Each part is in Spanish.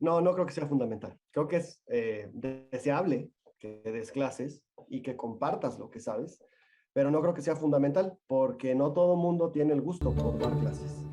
No, no creo que sea fundamental. Creo que es deseable que des clases y que compartas lo que sabes, pero no creo que sea fundamental porque no todo mundo tiene el gusto por dar clases.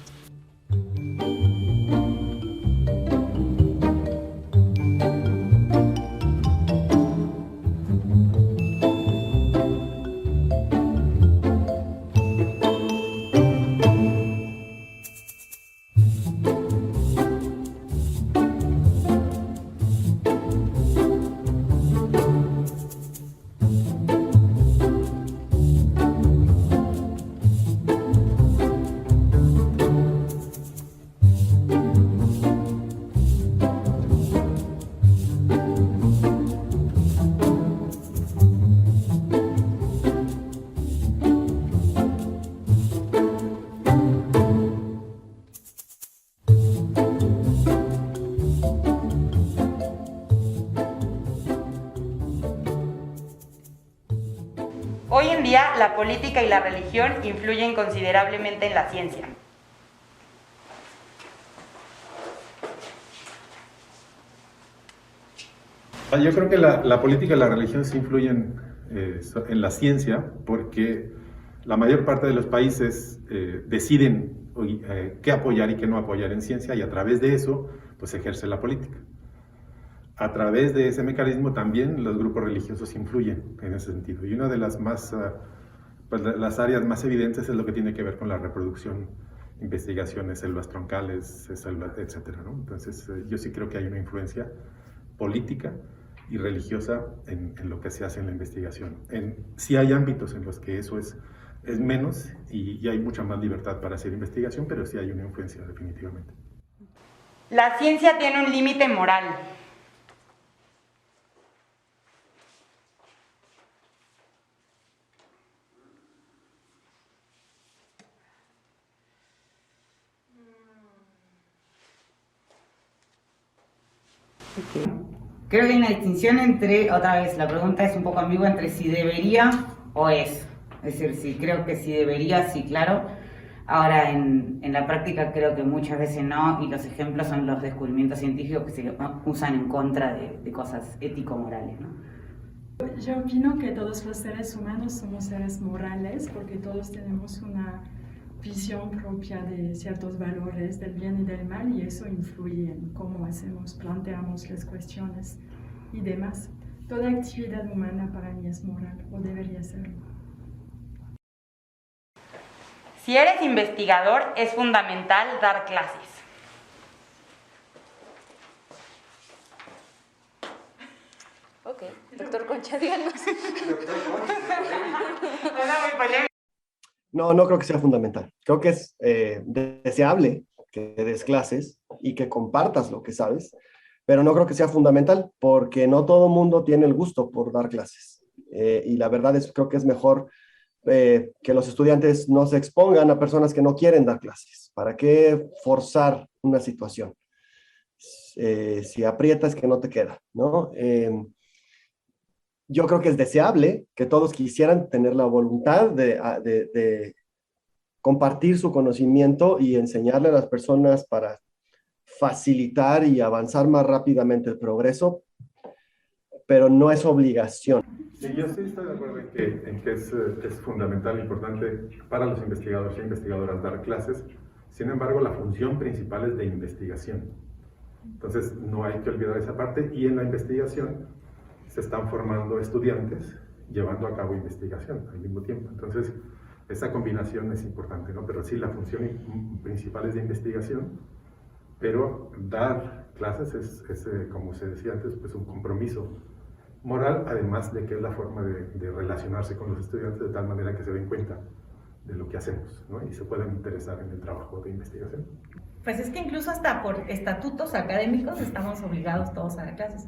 Hoy en día, la política y la religión influyen considerablemente en la ciencia. Yo creo que la política y la religión sí influyen en la ciencia porque la mayor parte de los países deciden qué apoyar y qué no apoyar en ciencia y a través de eso pues ejerce la política. A través de ese mecanismo también los grupos religiosos influyen en ese sentido. Y una de las las áreas más evidentes es lo que tiene que ver con la reproducción, investigaciones, células troncales, etcétera, ¿no? Entonces yo sí creo que hay una influencia política y religiosa en lo que se hace en la investigación. Sí hay ámbitos en los que eso es menos y hay mucha más libertad para hacer investigación, pero sí hay una influencia definitivamente. La ciencia tiene un límite moral. Creo que hay una distinción entre, otra vez, la pregunta es un poco ambigua entre si debería o es. Es decir, si creo que si debería, sí, claro. Ahora, en la práctica creo que muchas veces no, y los ejemplos son los descubrimientos científicos que se usan en contra de cosas ético-morales, ¿no? Yo opino que todos los seres humanos somos seres morales porque todos tenemos una visión propia de ciertos valores del bien y del mal y eso influye en cómo planteamos las cuestiones y demás. Toda actividad humana para mí es moral o debería serlo. Si eres investigador, es fundamental dar clases. Ok, doctor Concha, díganos. No, no creo que sea fundamental. Creo que es deseable que des clases y que compartas lo que sabes, pero no creo que sea fundamental porque no todo mundo tiene el gusto por dar clases. Y la verdad es creo que es mejor que los estudiantes no se expongan a personas que no quieren dar clases. ¿Para qué forzar una situación? Si aprietas que no te queda, ¿no? Yo creo que es deseable que todos quisieran tener la voluntad de compartir su conocimiento y enseñarle a las personas para facilitar y avanzar más rápidamente el progreso, pero no es obligación. Sí, yo sí estoy de acuerdo en que es fundamental e importante para los investigadores e investigadoras dar clases. Sin embargo, la función principal es de investigación. Entonces, no hay que olvidar esa parte y en la investigación se están formando estudiantes llevando a cabo investigación al mismo tiempo. Entonces, esa combinación es importante, ¿no? Pero sí, la función principal es de investigación, pero dar clases es como se decía antes, pues un compromiso moral, además de que es la forma de relacionarse con los estudiantes de tal manera que se den cuenta de lo que hacemos, ¿no? Y se puedan interesar en el trabajo de investigación. Pues es que incluso hasta por estatutos académicos estamos obligados todos a dar clases.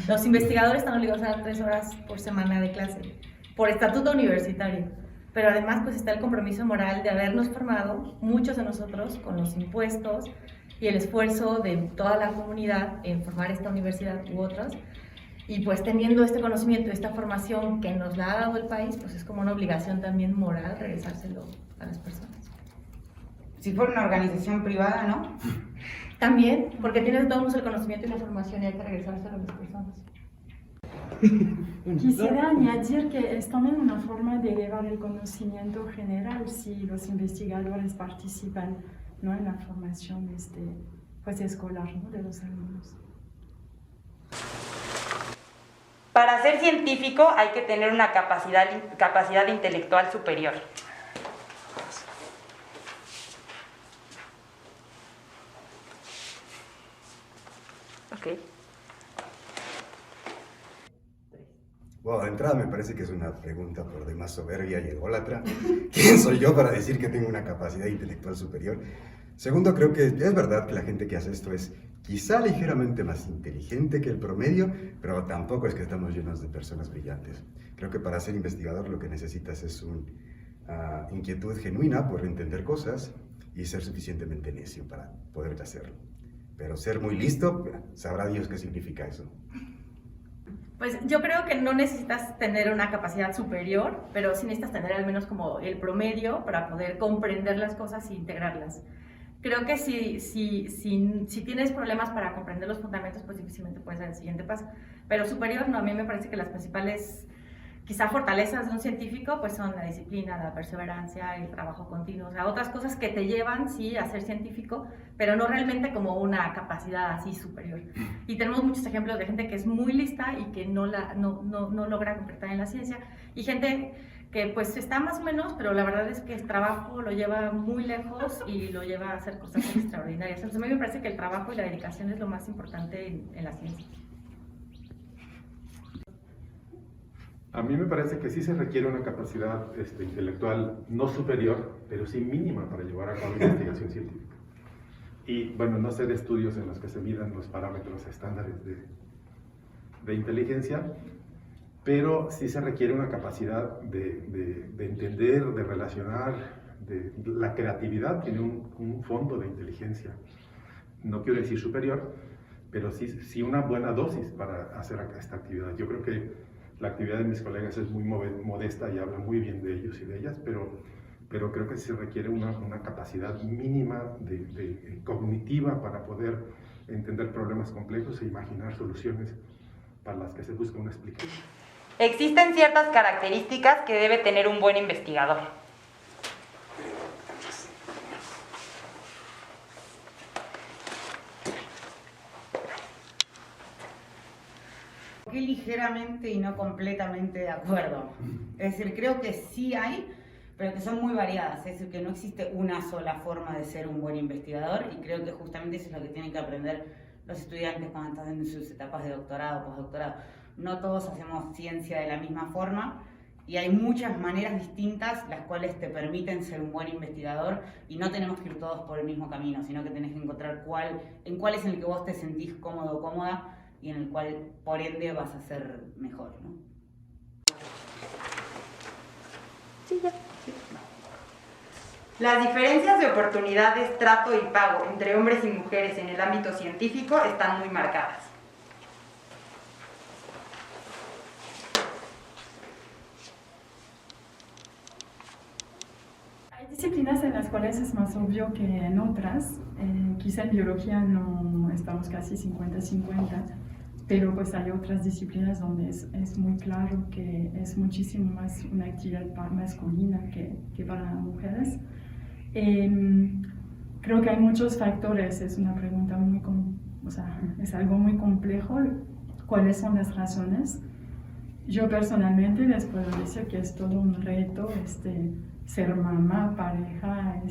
Los investigadores están obligados a dar 3 horas por semana de clase, por estatuto universitario. Pero además pues está el compromiso moral de habernos formado, muchos de nosotros, con los impuestos y el esfuerzo de toda la comunidad en formar esta universidad u otras. Y pues teniendo este conocimiento, esta formación que nos la ha dado el país, pues es como una obligación también moral regresárselo a las personas. Si fuera una organización privada, ¿no? También, porque tienes todos el conocimiento y la formación y hay que regresárselo a las personas. Quisiera añadir que es también una forma de elevar el conocimiento general si los investigadores participan, ¿no?, en la formación pues, escolar, ¿no?, de los alumnos. Para ser científico hay que tener una capacidad intelectual superior. Ok. Bueno, de entrada me parece que es una pregunta por demás soberbia y ególatra. ¿Quién soy yo para decir que tengo una capacidad intelectual superior? Segundo, creo que es verdad que la gente que hace esto es quizá ligeramente más inteligente que el promedio, pero tampoco es que estamos llenos de personas brillantes. Creo que para ser investigador lo que necesitas es una inquietud genuina por entender cosas y ser suficientemente necio para poder hacerlo. Pero ser muy listo, sabrá Dios qué significa eso. Pues yo creo que no necesitas tener una capacidad superior, pero sí necesitas tener al menos como el promedio para poder comprender las cosas e integrarlas. Creo que si tienes problemas para comprender los fundamentos, pues difícilmente puedes dar el siguiente paso. Pero superior, no, a mí me parece que las principales, quizá fortalezas de un científico, pues son la disciplina, la perseverancia, el trabajo continuo, o sea, otras cosas que te llevan, sí, a ser científico, pero no realmente como una capacidad así superior. Y tenemos muchos ejemplos de gente que es muy lista y que no logra concretar en la ciencia, y gente que pues está más o menos, pero la verdad es que el trabajo lo lleva muy lejos y lo lleva a hacer cosas extraordinarias. Entonces a mí me parece que el trabajo y la dedicación es lo más importante en la ciencia. A mí me parece que sí se requiere una capacidad intelectual no superior, pero sí mínima para llevar a cabo investigación científica. Y bueno, no sé de estudios en los que se midan los parámetros estándares de inteligencia, pero sí se requiere una capacidad de entender, de relacionar, la creatividad tiene un fondo de inteligencia. No quiero decir superior, pero sí una buena dosis para hacer esta actividad. Yo creo que la actividad de mis colegas es muy modesta y habla muy bien de ellos y de ellas, pero creo que se requiere una capacidad mínima cognitiva para poder entender problemas complejos e imaginar soluciones para las que se busca una explicación. Existen ciertas características que debe tener un buen investigador. Que ligeramente y no completamente de acuerdo. Es decir, creo que sí hay, pero que son muy variadas. Es decir, que no existe una sola forma de ser un buen investigador, y creo que justamente eso es lo que tienen que aprender los estudiantes cuando están en sus etapas de doctorado, postdoctorado. No todos hacemos ciencia de la misma forma, y hay muchas maneras distintas las cuales te permiten ser un buen investigador, y no tenemos que ir todos por el mismo camino, sino que tenés que encontrar cuál es en el que vos te sentís cómodo o cómoda, y en el cual, por ende, vas a ser mejor, ¿no? Sí, ya. Las diferencias de oportunidades, trato y pago entre hombres y mujeres en el ámbito científico están muy marcadas. Hay disciplinas en las cuales es más obvio que en otras. Quizá en biología no estamos casi 50-50, pero pues hay otras disciplinas donde es muy claro que es muchísimo más una actividad masculina que para mujeres. Creo que hay muchos factores, es una pregunta es algo muy complejo. ¿Cuáles son las razones? Yo personalmente les puedo decir que es todo un reto ser mamá, pareja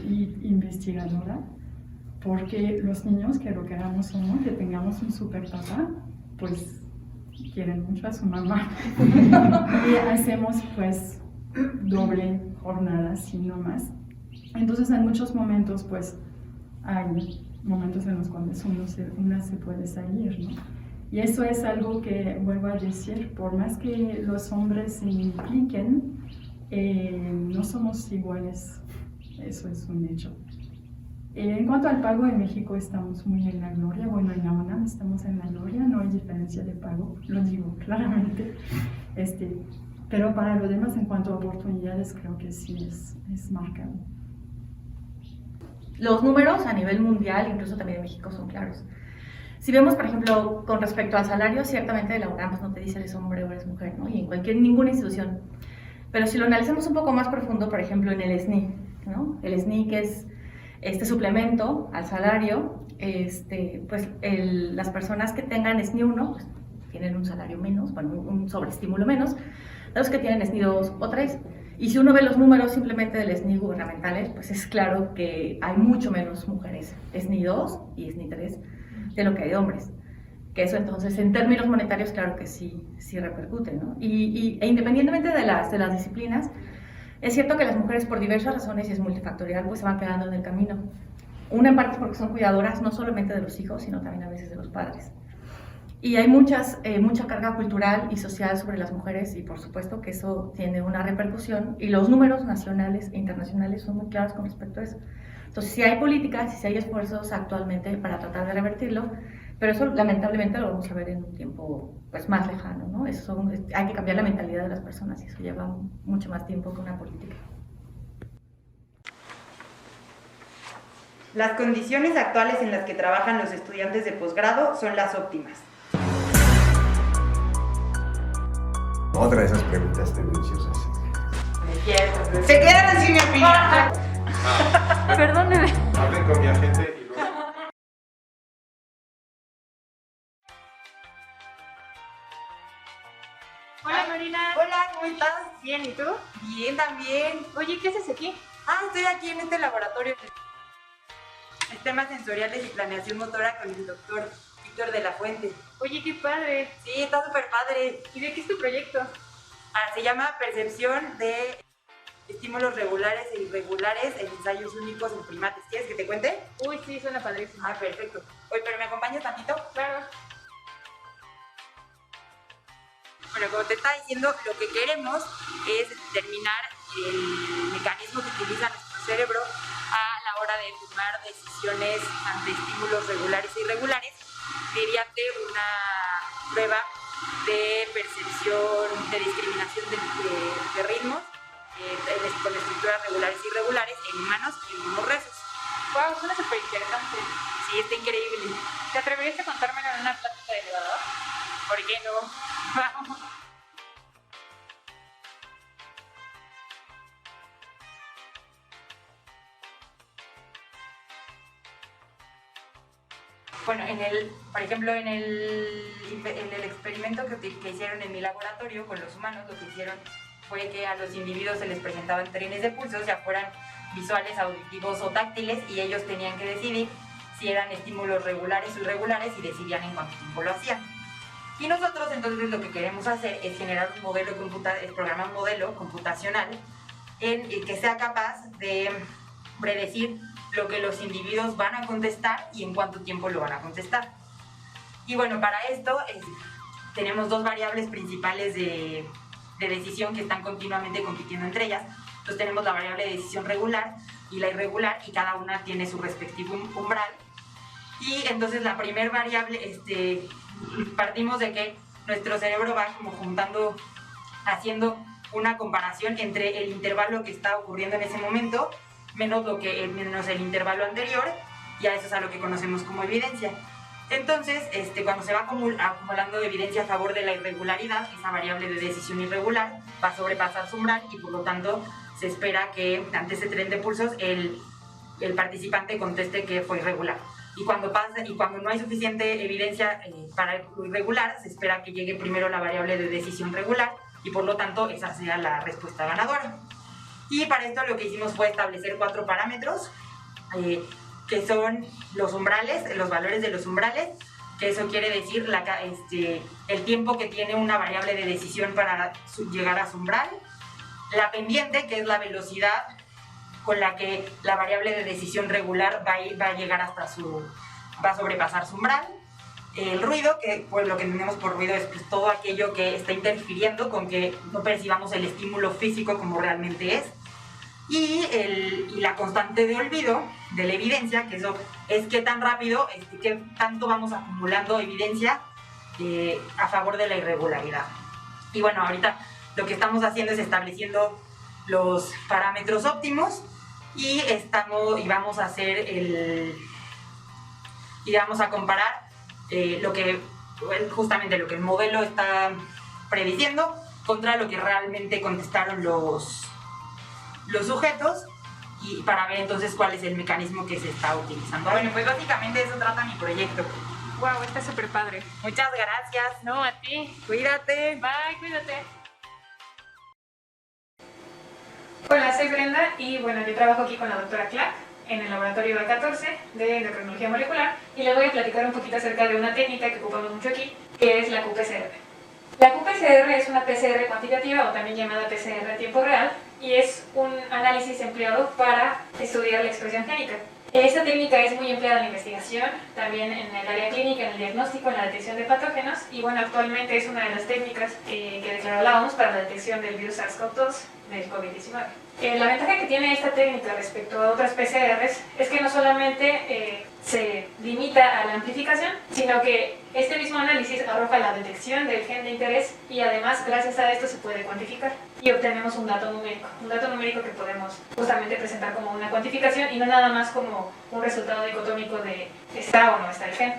y investigadora, porque los niños, que lo queramos o no, que tengamos un super papá, pues quieren mucho a su mamá. Y hacemos pues doble jornada, si no más. Entonces en muchos momentos pues hay momentos en los cuales una se puede salir, ¿no? Y eso es algo que, vuelvo a decir, por más que los hombres se impliquen, no somos iguales, eso es un hecho. En cuanto al pago, en México estamos muy en la gloria, bueno, en la UNAM estamos en la gloria, no hay diferencia de pago, lo digo claramente, pero para lo demás, en cuanto a oportunidades, creo que sí es marcado. Los números a nivel mundial, incluso también en México, son claros. Si vemos, por ejemplo, con respecto al salario, ciertamente la UNAM pues, no te dice eres hombre o eres mujer, ¿no? Y en ninguna institución. Pero si lo analizamos un poco más profundo, por ejemplo, en el SNI, ¿no? El SNI, que es este suplemento al salario, pues las personas que tengan SNI 1 pues, tienen un salario menos, bueno, un sobreestímulo menos, los que tienen SNI 2 o 3. Y si uno ve los números simplemente del SNI gubernamentales, pues es claro que hay mucho menos mujeres SNI 2 y SNI 3 de lo que hay de hombres. Que eso entonces, en términos monetarios, claro que sí repercute, ¿no? E independientemente de las disciplinas, es cierto que las mujeres por diversas razones, y es multifactorial, pues se van quedando en el camino. Una en parte porque son cuidadoras no solamente de los hijos, sino también a veces de los padres. Y hay mucha carga cultural y social sobre las mujeres y por supuesto que eso tiene una repercusión y los números nacionales e internacionales son muy claros con respecto a eso. Entonces, sí hay políticas y sí hay esfuerzos actualmente para tratar de revertirlo, pero eso lamentablemente lo vamos a ver en un tiempo pues, más lejano, ¿no? Hay que cambiar la mentalidad de las personas y eso lleva mucho más tiempo que una política. Las condiciones actuales en las que trabajan los estudiantes de posgrado son las óptimas. Otra de esas preguntas tendenciosas. Se quedan sin mi opinión. Perdóneme. Hablen con mi agente y luego... Hola Marina. Hola, ¿cómo estás? Bien, ¿y tú? Bien, también. Oye, ¿qué haces aquí? Estoy aquí en este laboratorio de temas sensoriales y planeación motora con el doctor Víctor de la Fuente. Oye, qué padre. Sí, está súper padre. ¿Y de qué es tu proyecto? Se llama Percepción de estímulos regulares e irregulares en ensayos únicos en primates. ¿Quieres que te cuente? Uy, sí, suena padrísimo. Perfecto. Oye, pero ¿me acompañas tantito? Claro. Bueno, como te estaba diciendo, lo que queremos es determinar el mecanismo que utiliza nuestro cerebro a la hora de tomar decisiones ante estímulos regulares e irregulares mediante una prueba de percepción, de discriminación de ritmos con estructuras regulares e irregulares en humanos y en monorresos. Wow, suena súper interesante. Sí, está increíble. ¿Te atreverías a contármelo en una plática de elevador? ¿Por qué no? Vamos. Bueno, por ejemplo, en el experimento que hicieron en mi laboratorio con los humanos, lo que hicieron fue que a los individuos se les presentaban trenes de pulsos, ya fueran visuales, auditivos o táctiles, y ellos tenían que decidir si eran estímulos regulares o irregulares y decidían en cuánto tiempo lo hacían. Y nosotros entonces lo que queremos hacer es generar un modelo programar un modelo computacional en el que sea capaz de predecir lo que los individuos van a contestar y en cuánto tiempo lo van a contestar. Y bueno, para esto tenemos dos variables principales de decisión que están continuamente compitiendo entre ellas. Entonces tenemos la variable de decisión regular y la irregular, y cada una tiene su respectivo umbral. Y entonces la primer variable, partimos de que nuestro cerebro va como haciendo una comparación entre el intervalo que está ocurriendo en ese momento menos el intervalo anterior, y a eso es a lo que conocemos como evidencia. Entonces, cuando se va acumulando evidencia a favor de la irregularidad, esa variable de decisión irregular va a sobrepasar su umbral y por lo tanto se espera que ante ese tren de pulsos el participante conteste que fue irregular. Y cuando no hay suficiente evidencia para lo irregular, se espera que llegue primero la variable de decisión regular y por lo tanto esa sea la respuesta ganadora. Y para esto lo que hicimos fue establecer 4 parámetros, que son los umbrales, los valores de los umbrales, que eso quiere decir el tiempo que tiene una variable de decisión para llegar a su umbral, la pendiente, que es la velocidad con la que la variable de decisión regular va a llegar va a sobrepasar su umbral, el ruido, que pues lo que entendemos por ruido es pues, todo aquello que está interfiriendo con que no percibamos el estímulo físico como realmente es, y la constante de olvido de la evidencia, que eso es qué tan rápido, qué tanto vamos acumulando evidencia a favor de la irregularidad. Y bueno, ahorita lo que estamos haciendo es estableciendo los parámetros óptimos y vamos a hacer y vamos a comparar justamente lo que el modelo está prediciendo contra lo que realmente contestaron los sujetos, y para ver entonces cuál es el mecanismo que se está utilizando. Bueno, pues básicamente de eso trata mi proyecto. Wow, está súper padre. Muchas gracias. No, a ti. Cuídate. Bye, cuídate. Hola, soy Brenda y bueno, yo trabajo aquí con la doctora Clark en el laboratorio B14 de endocrinología molecular y les voy a platicar un poquito acerca de una técnica que ocupamos mucho aquí, que es la QPCR. La QPCR es una PCR cuantitativa o también llamada PCR a tiempo real y es un análisis empleado para estudiar la expresión génica. Esta técnica es muy empleada en la investigación, también en el área clínica, en el diagnóstico, en la detección de patógenos y bueno, actualmente es una de las técnicas que declaró la OMS para la detección del virus SARS-CoV-2 del COVID-19. La ventaja que tiene esta técnica respecto a otras PCRs es que no solamente se limita a la amplificación, sino que este mismo análisis arroja la detección del gen de interés y además gracias a esto se puede cuantificar y obtenemos un dato numérico que podemos justamente presentar como una cuantificación y no nada más como un resultado dicotómico de está o no está el gen.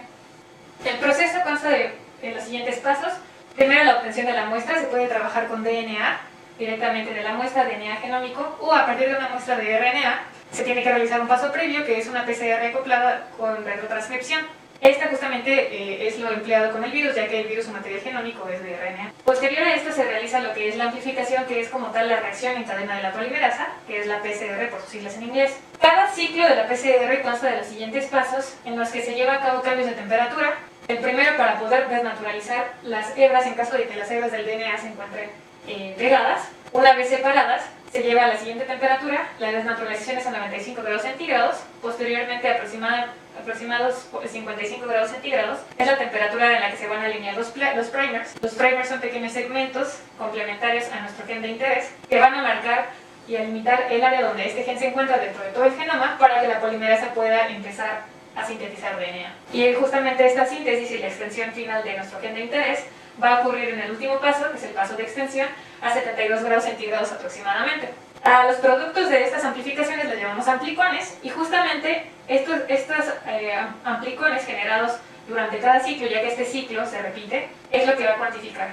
El proceso consta de los siguientes pasos. Primero, la obtención de la muestra. Se puede trabajar con DNA directamente de la muestra, DNA genómico, o a partir de una muestra de RNA se tiene que realizar un paso previo que es una PCR acoplada con retrotranscripción. Esta justamente es lo empleado con el virus, ya que el virus, su material genómico, es de RNA. Posterior a esto se realiza lo que es la amplificación, que es como tal la reacción en cadena de la polimerasa, que es la PCR por sus siglas en inglés. Cada ciclo de la PCR consta de los siguientes pasos en los que se lleva a cabo cambios de temperatura. El primero para poder desnaturalizar las hebras en caso de que las hebras del DNA se encuentren pegadas. Una vez separadas, se lleva a la siguiente temperatura, la desnaturalización es a 95 grados centígrados, posteriormente aproximados 55 grados centígrados, es la temperatura en la que se van a alinear los primers. Los primers son pequeños segmentos complementarios a nuestro gen de interés que van a marcar y a limitar el área donde este gen se encuentra dentro de todo el genoma para que la polimerasa pueda empezar a sintetizar DNA. Y justamente esta síntesis y la extensión final de nuestro gen de interés va a ocurrir en el último paso, que es el paso de extensión, a 72 grados centígrados aproximadamente. A los productos de estas amplificaciones los llamamos amplicones y justamente estos amplicones generados durante cada ciclo, ya que este ciclo se repite, es lo que va a cuantificar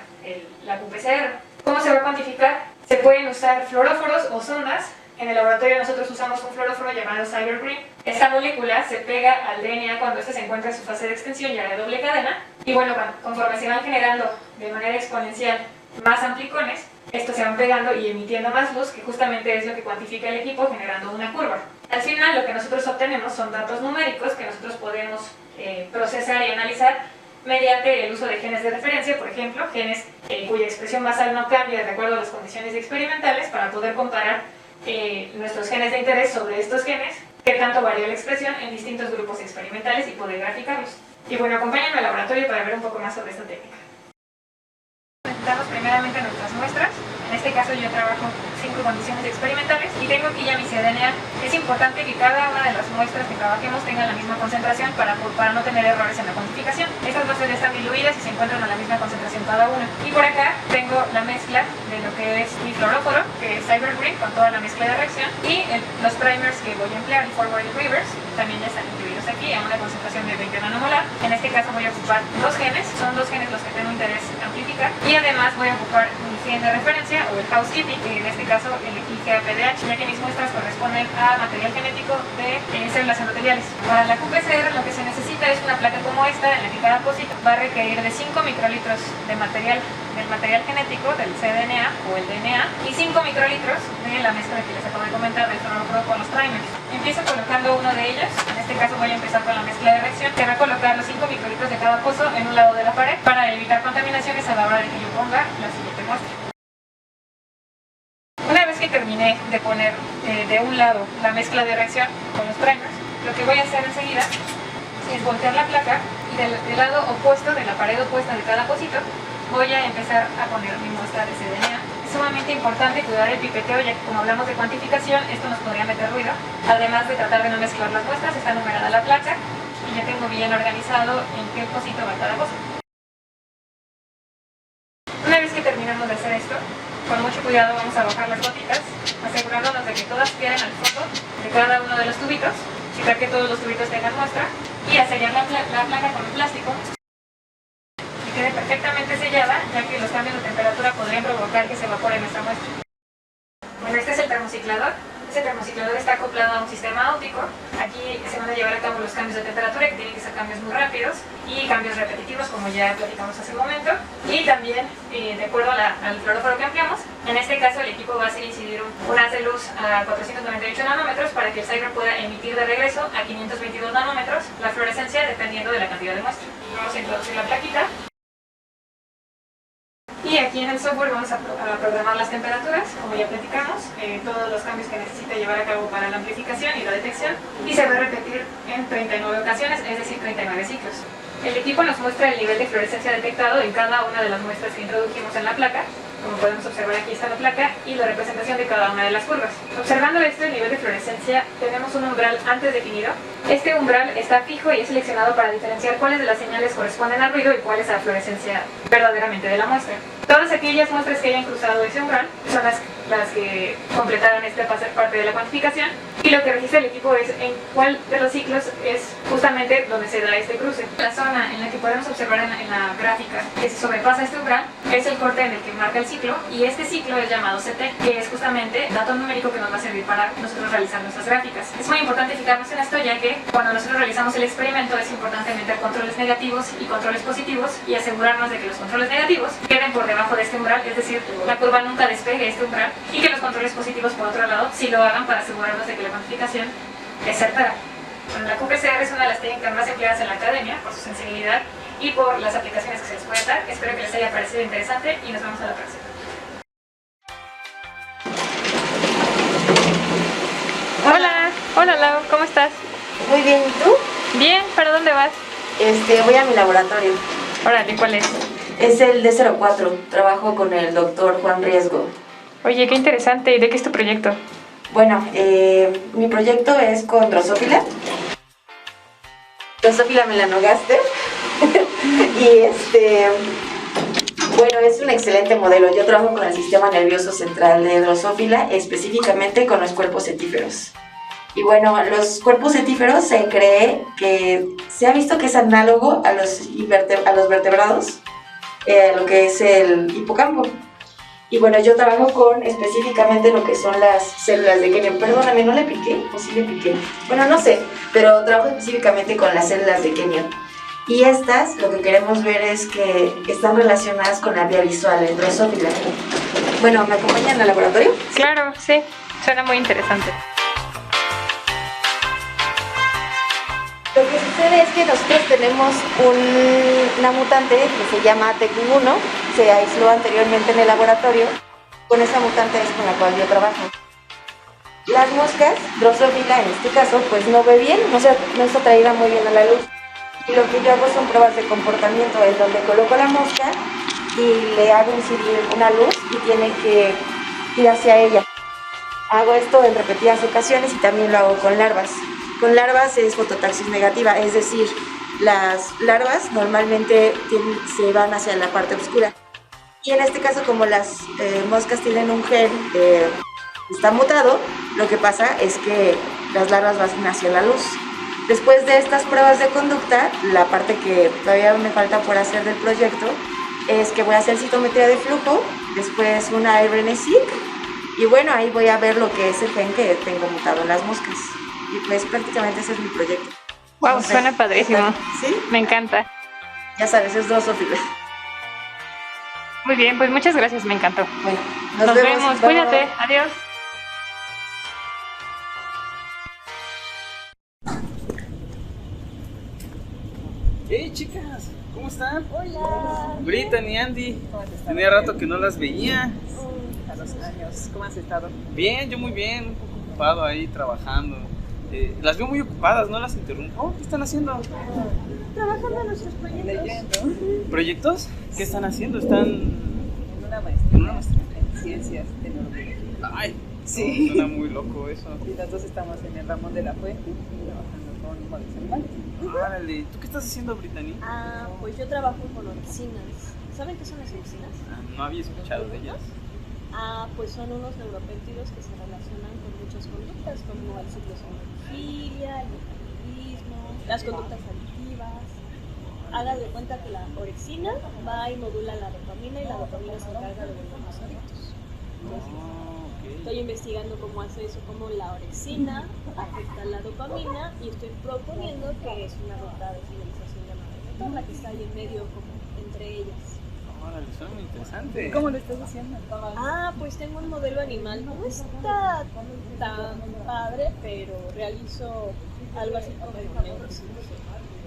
la QPCR. ¿Cómo se va a cuantificar? Se pueden usar fluoróforos o sondas. En el laboratorio nosotros usamos un fluoróforo llamado Cybergreen. Esta molécula se pega al DNA cuando este se encuentra en su fase de extensión ya de doble cadena. Y bueno, conforme se van generando de manera exponencial más amplicones, estos se van pegando y emitiendo más luz, que justamente es lo que cuantifica el equipo generando una curva. Al final lo que nosotros obtenemos son datos numéricos que nosotros podemos procesar y analizar mediante el uso de genes de referencia, por ejemplo, genes cuya expresión basal no cambia de acuerdo a las condiciones experimentales para poder comparar nuestros genes de interés sobre estos genes, que tanto varía la expresión en distintos grupos experimentales y poder graficarlos. Y bueno, acompáñenme al laboratorio para ver un poco más sobre esta técnica. Necesitamos primeramente nuestras muestras. En este caso yo trabajo 5 condiciones experimentales y tengo aquí ya mi cDNA. Es importante que cada una de las muestras que trabajemos tenga la misma concentración para no tener errores en la cuantificación. Estas muestras ya están diluidas y se encuentran a la misma concentración cada una. Y por acá tengo la mezcla de lo que es mi fluoróforo, que es Cybergreen, con toda la mezcla de reacción, y los primers que voy a emplear, el forward y reverse, también ya están incluidos aquí a una concentración de 20 nanomolar. En este caso voy a ocupar 2 genes, son 2 genes los que tengo interés amplificar, y además voy a ocupar mi gen de referencia o el housekeeping, que en este caso elegí GAPDH, ya que mis muestras corresponden a material genético de células endoteliales. Para la QPCR lo que se necesita es una placa como esta, en la que cada pocito va a requerir de 5 microlitros de del material genético, del cDNA o el DNA, y 5 microlitros de la mezcla que les acabo de comentar del fluoróforo con los primers. Empiezo colocando uno de ellos, en este caso voy a empezar con la mezcla de reacción, que va a colocar los 5 microlitros de cada pozo en un lado de la pared para evitar contaminaciones a la hora de que yo ponga la siguiente muestra. Una vez que terminé de poner de un lado la mezcla de reacción con los primers, lo que voy a hacer enseguida es voltear la placa y del lado opuesto, de la pared opuesta de cada pocito, voy a empezar a poner mi muestra de cDNA. Es sumamente importante cuidar el pipeteo, ya que como hablamos de cuantificación, esto nos podría meter ruido. Además de tratar de no mezclar las muestras, está numerada la placa y ya tengo bien organizado en qué pocito va cada cosa. Una vez que terminamos de hacer esto, con mucho cuidado vamos a bajar las gotitas, asegurándonos de que todas queden al fondo de cada uno de los tubitos, checar que todos los tubitos tengan muestra y a sellar la placa con un plástico que quede perfectamente sellada, ya que los cambios de temperatura podrían provocar que se evapore nuestra muestra. Bueno, este es el termociclador. Este termociclador está acoplado a un sistema óptico. Aquí se van a llevar a cabo los cambios de temperatura, que tienen que ser cambios muy rápidos y cambios repetitivos, como ya platicamos hace un momento. Y también, de acuerdo al fluoróforo que ampliamos, en este caso el equipo va a hacer incidir un haz de luz a 498 nanómetros para que el Cyber pueda emitir de regreso a 522 nanómetros la fluorescencia dependiendo de la cantidad de muestra. Vamos a introducir la plaquita. Y aquí en el software vamos a programar las temperaturas, como ya platicamos, todos los cambios que necesita llevar a cabo para la amplificación y la detección, y se va a repetir en 39 ocasiones, es decir, 39 ciclos. El equipo nos muestra el nivel de fluorescencia detectado en cada una de las muestras que introdujimos en la placa. Como podemos observar, aquí está la placa y la representación de cada una de las curvas. Observando esto, el nivel de fluorescencia, tenemos un umbral antes definido. Este umbral está fijo y es seleccionado para diferenciar cuáles de las señales corresponden al ruido y cuál es la fluorescencia verdaderamente de la muestra. Todas aquellas muestras que hayan cruzado ese umbral son las que completaron parte de la cuantificación, y lo que registra el equipo es en cuál de los ciclos es justamente donde se da este cruce. La zona en la que podemos observar en la gráfica que se sobrepasa este umbral es el corte en el que marca el ciclo, y este ciclo es llamado CT, que es justamente dato numérico que nos va a servir para nosotros realizar nuestras gráficas. Es muy importante fijarnos en esto, ya que cuando nosotros realizamos el experimento es importante meter controles negativos y controles positivos y asegurarnos de que los controles negativos queden por debajo de este umbral, es decir, la curva nunca despegue este umbral, y que los controles positivos, por otro lado, sí lo hagan para asegurarnos de que la cuantificación es certera. Bueno, la QPCR es una de las técnicas más empleadas en la academia por su sensibilidad y por las aplicaciones que se les puede dar. Espero que les haya parecido interesante y nos vemos a la próxima. Hola Lau, ¿cómo estás? Muy bien, ¿y tú? Bien, ¿para dónde vas? Voy a mi laboratorio. Órale, ¿cuál es? Es el D04, trabajo con el doctor Juan Riesgo. Oye, qué interesante, ¿y de qué es tu proyecto? Bueno, mi proyecto es con Drosophila melanogaster. Y bueno, es un excelente modelo. Yo trabajo con el sistema nervioso central de Drosophila, específicamente con los cuerpos setíferos. Y bueno, los cuerpos setíferos se cree que se ha visto que es análogo a los vertebrados, lo que es el hipocampo. Y bueno, yo trabajo específicamente lo que son las células de Kenyon. Perdóname, ¿no le piqué? ¿O sí le piqué? Bueno, no sé, pero trabajo específicamente con las células de Kenyon. Y estas, lo que queremos ver es que están relacionadas con la vía visual, el Drosophila. Bueno, ¿me acompañan al laboratorio? Claro, sí, suena muy interesante. Lo que sucede es que nosotros tenemos una mutante que se llama TQ1, se aisló anteriormente en el laboratorio. Con esa mutante es con la cual yo trabajo. Las moscas, Drosophila en este caso, pues no ve bien, no está atraída muy bien a la luz. Y lo que yo hago son pruebas de comportamiento, en donde coloco la mosca y le hago incidir una luz y tiene que ir hacia ella. Hago esto en repetidas ocasiones y también lo hago con larvas. Con larvas es fototaxis negativa, es decir, las larvas normalmente se van hacia la parte oscura. Y en este caso, como las moscas tienen un gen que está mutado, lo que pasa es que las larvas van hacia la luz. Después de estas pruebas de conducta, la parte que todavía me falta por hacer del proyecto es que voy a hacer citometría de flujo, después una RNA-seq, y bueno, ahí voy a ver lo que es el gen que tengo mutado en las moscas. Y pues prácticamente ese es mi proyecto. Wow, entonces, suena padrísimo. ¿Sí? Me encanta. Ya sabes, es Drosophila. Muy bien, pues muchas gracias, me encantó. Bueno, nos vemos. Cuídate, adiós. Hey chicas, ¿cómo están? Hola. Brittany y Andy. Tenía rato que no las veía. A los años. ¿Cómo has estado? Bien, yo muy bien, un poco ocupado ahí trabajando. Las veo muy ocupadas, ¿no las interrumpo? ¿Qué están haciendo? Trabajando en nuestros proyectos. Leyendo. ¿Proyectos? ¿Qué están haciendo? ¿Están en una maestría? ¿En una maestría? En ciencias de neurología. Ay, sí. No, suena muy loco eso. Y las dos estamos en el Ramón de la Fuente, trabajando con modelos animales. Árale, ¿tú qué estás haciendo, Brittany? Pues yo trabajo con orxinas. ¿Saben qué son las orxinas? No había escuchado de ellas. Pues son unos neuropéptidos que se relacionan con muchas conductas, como el ciclo de vigilia, el metabolismo, las conductas adictivas. Hagan de cuenta que la orexina va y modula la dopamina y la dopamina se encarga de volvernos adictos. Entonces, estoy investigando cómo hace eso, cómo la orexina afecta la dopamina y estoy proponiendo que es una ruta de finalización llamada la que está ahí en medio como entre ellas. Órale, suena muy interesante. ¿Cómo lo estás haciendo? Pues tengo un modelo animal, no está tan padre, pero realizo algo así como neurocirugía.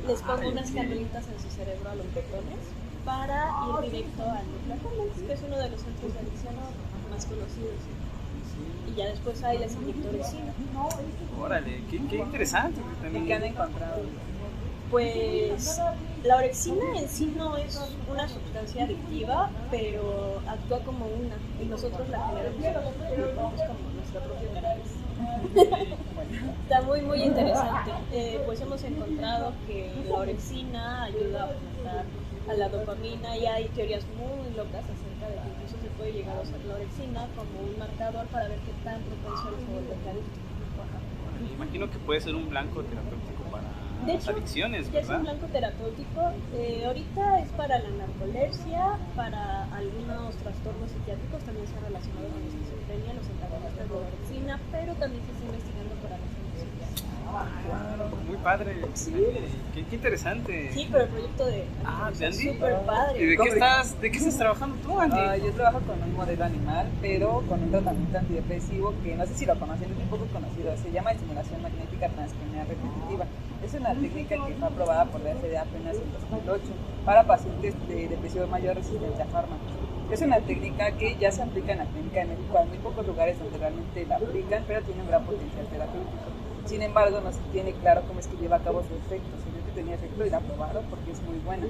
Les pongo unas canalitas en su cerebro a los botones para ir directo al Nucleacomex, que es uno de los centros de adicción más conocidos. Y ya después ahí les inyecto orexina. Órale, qué interesante. ¿Y qué han encontrado? Pues la orexina en sí no es una sustancia adictiva, pero actúa como una y nosotros la generamos como nuestra propia nariz. Está muy interesante. Pues hemos encontrado que la orexina ayuda a aumentar a la dopamina y hay teorías muy locas acerca de que incluso se puede llegar a usar la orexina como un marcador para ver qué tan propenso eres a volverte adicto. Imagino que puede ser un blanco terapéutico para De hecho, adicciones, ya es ¿verdad? un blanco terapéutico. Ahorita es para la narcolepsia, para algunos trastornos psiquiátricos, también se ha relacionado con la esquizofrenia, los antagonistas de la orexina, pero también se está investigando para las psiquiátricas. Muy padre. Sí. Qué interesante. Sí, pero el proyecto de ¿de Andy? súper padre. ¿Y de qué estás trabajando tú, Andy? Yo trabajo con un modelo animal, pero con un tratamiento antidepresivo que no sé si lo conocen, es muy poco conocido. Se llama estimulación magnética transcranial repetitiva. Es una técnica que fue aprobada por la FDA apenas en 2008 para pacientes de depresión mayor resistencia a fármacos. Es una técnica que ya se aplica en la clínica de México. Hay muy pocos lugares donde realmente la aplican, pero tiene un gran potencial terapéutico. Sin embargo, no se tiene claro cómo es que lleva a cabo su efecto. Se ve que tenía efecto y la aprobaron porque es muy buena.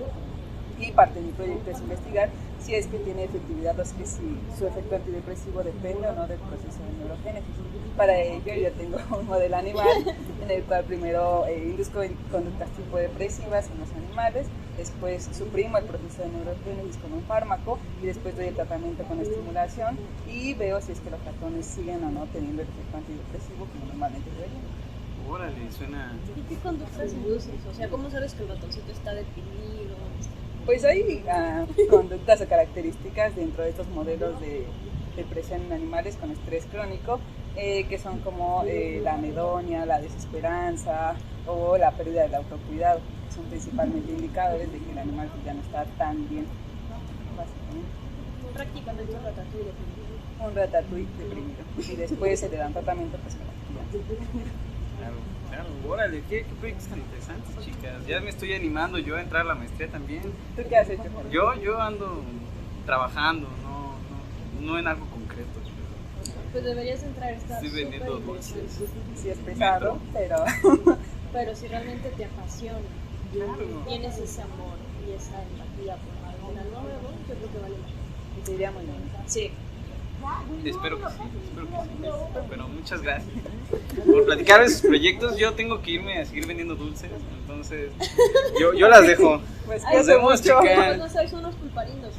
Y parte de mi proyecto es investigar si es que tiene efectividad o es que si su efecto antidepresivo depende o no del proceso de neurogénesis. Para ello yo tengo un modelo animal en el cual primero induzco conductas tipo depresivas en los animales, después suprimo el proceso de neurogénesis con un fármaco y después doy el tratamiento con estimulación y veo si es que los ratones siguen o no teniendo el efecto antidepresivo como normalmente deberían. Órale, suena... ¿Y qué conductas induces? O sea, ¿cómo sabes que el ratoncito está deprimido? Pues hay conductas o características dentro de estos modelos de depresión en animales con estrés crónico, que son como la anedonia, la desesperanza o la pérdida del autocuidado. Son principalmente indicadores de que el animal ya no está tan bien, básicamente. Prácticamente un ratatouille deprimido. Un ratatouille deprimido. Y después se le dan tratamiento pues con actividad. Claro, órale, qué proyectos tan interesantes, chicas. Ya me estoy animando yo a entrar a la maestría también. ¿Tú qué has hecho? Yo ando trabajando, no en algo concreto. Pues deberías entrar, está Estoy vendiendo dulces. Sí, es pesado, pero si realmente te apasiona, tienes ese amor y esa empatía por algo nuevo, yo creo que vale la pena. Te iría muy bien. Sí. Espero que sí. Pero muchas gracias por platicar de sus proyectos. Yo tengo que irme a seguir vendiendo dulces, entonces yo las dejo. Pues nos vemos, chicas. No sois unos pulparindos.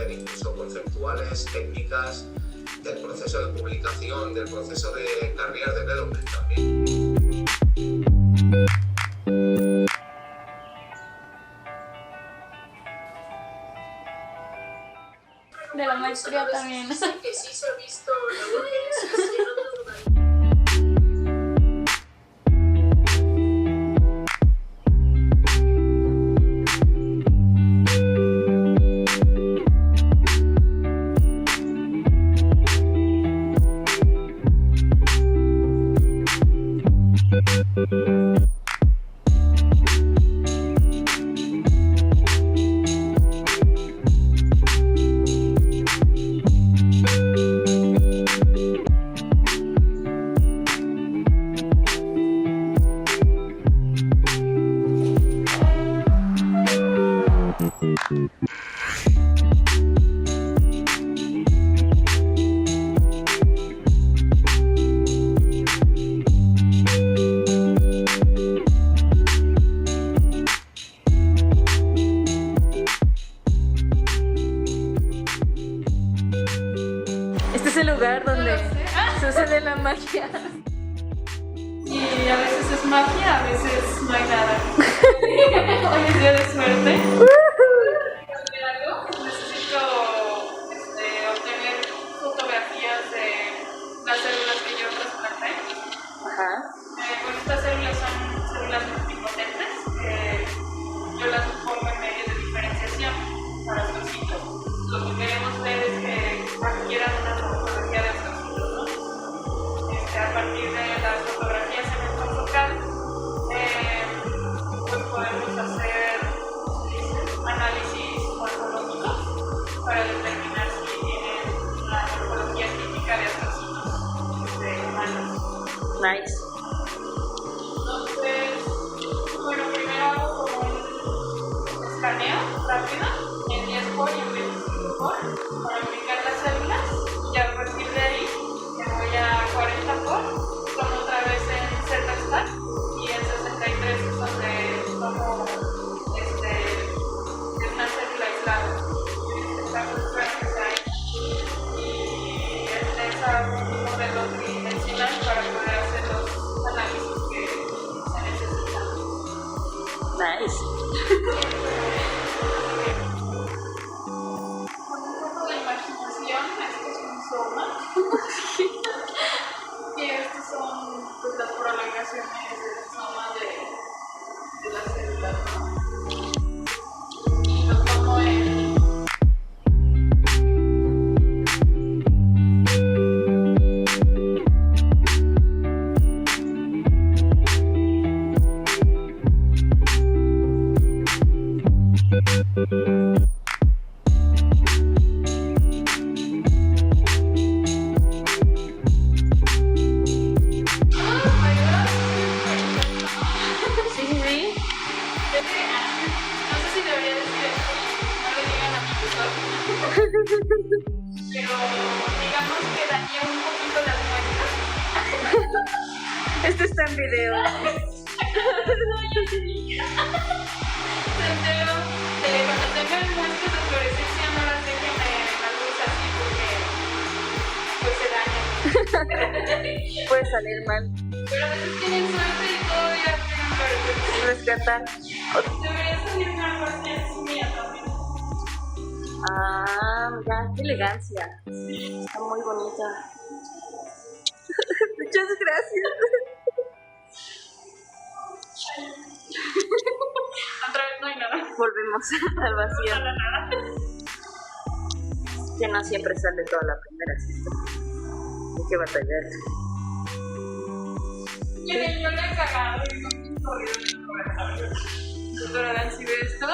Incluso conceptuales, técnicas, del proceso de publicación, del proceso de career development también. De la maestría también. Que sí se ha visto Este es el lugar donde sucede la magia. Y a veces es magia, a veces no hay nada. Hoy es día de suerte. Necesito obtener fotografías de las células que yo trasplanté. Pues estas células son células multipotentes que yo las pongo en medios de diferenciación para los ciclos. Lo que queremos ver es que adquieran una morfología de estos ciclos, ¿no? A partir de las fotografías en el confocal, pues podemos hacer análisis morfológicos para determinar si tienen la morfología típica de estos ciclos humanos. Nice. Entonces, bueno, primero hago como un escaneo rápido en 10x y en 25x para ubicar las células y a partir de ahí me voy a 40x, tomo otra vez en Z-Stack y en 63 es donde tomo una célula aislada. En este caso espero que sea ahí y en esa un modelo tridimensional para poder hacer los análisis que se necesitan. Nice. Con un poco de imaginación, esto es un soma. Y estas son pues, las prolongaciones del soma de las células, ¿no? Y lo tomo en Este está en video. Cuando tengan muestras de fluorescencia no las dejen en la luz así porque pues se dañan. Puede salir mal. Pero a veces tienen suerte y todavía tienen fluorescencia. Rescatar. Debería salir una fluorescencia mía también. Ah, mira, qué elegancia. Está muy bonita. Muchas gracias. Otra vez no hay nada. Volvemos al vacío. Que no siempre sale toda la primera cita. Hay que batallar. Miren, yo le he cagado y no estoy corriendo en el laboratorio. Doctora Nancy, ¿ve esto?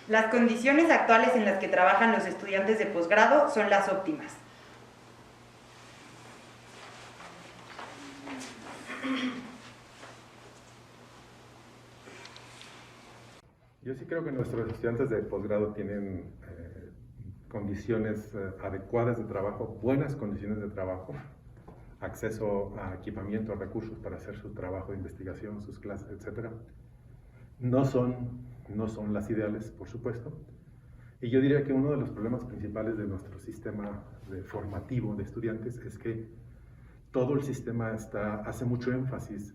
Las condiciones actuales en las que trabajan los estudiantes de posgrado son las óptimas. Yo sí creo que nuestros estudiantes de posgrado tienen condiciones adecuadas de trabajo, buenas condiciones de trabajo, acceso a equipamiento, a recursos para hacer su trabajo de investigación, sus clases, etc. No son las ideales, por supuesto. Y yo diría que uno de los problemas principales de nuestro sistema formativo de estudiantes es que todo el sistema hace mucho énfasis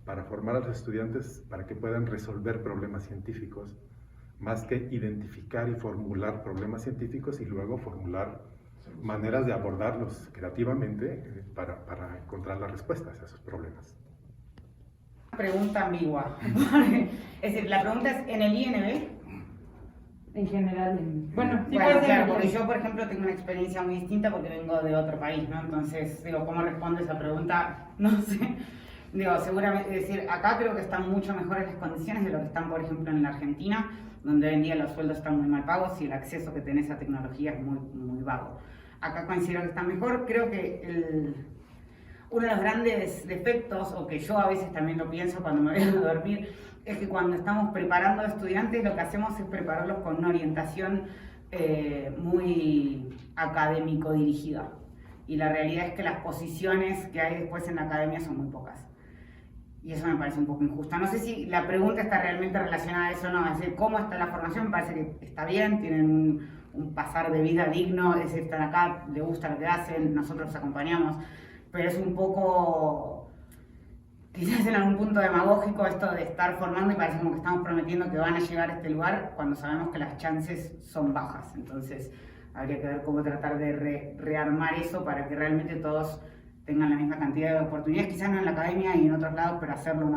para formar a los estudiantes para que puedan resolver problemas científicos, más que identificar y formular problemas científicos y luego formular maneras de abordarlos creativamente para encontrar las respuestas a esos problemas. Pregunta ambigua. Es decir, la pregunta es, ¿en el INB? En general, bueno, claro, porque yo, por ejemplo, tengo una experiencia muy distinta porque vengo de otro país, ¿no? Entonces, digo, ¿cómo respondo esa pregunta? No sé. Digo, seguramente, es decir, acá creo que están mucho mejores las condiciones de lo que están, por ejemplo, en la Argentina, donde hoy en día los sueldos están muy mal pagos y el acceso que tenés a tecnología es muy, muy vago. Acá considero que está mejor. Creo que uno de los grandes defectos, o que yo a veces también lo pienso cuando me voy a dormir, es que cuando estamos preparando a estudiantes lo que hacemos es prepararlos con una orientación muy académico dirigida. Y la realidad es que las posiciones que hay después en la academia son muy pocas. Y eso me parece un poco injusto. No sé si la pregunta está realmente relacionada a eso o no. Es decir, ¿cómo está la formación? Me parece que está bien, tienen un pasar de vida digno, es decir, están acá, les gusta lo que hacen, nosotros los acompañamos. Pero es un poco, quizás en algún punto demagógico esto de estar formando y parece como que estamos prometiendo que van a llegar a este lugar cuando sabemos que las chances son bajas. Entonces habría que ver cómo tratar de rearmar eso para que realmente todos tengan la misma cantidad de oportunidades, quizás no en la academia y en otros lados, pero hacerlo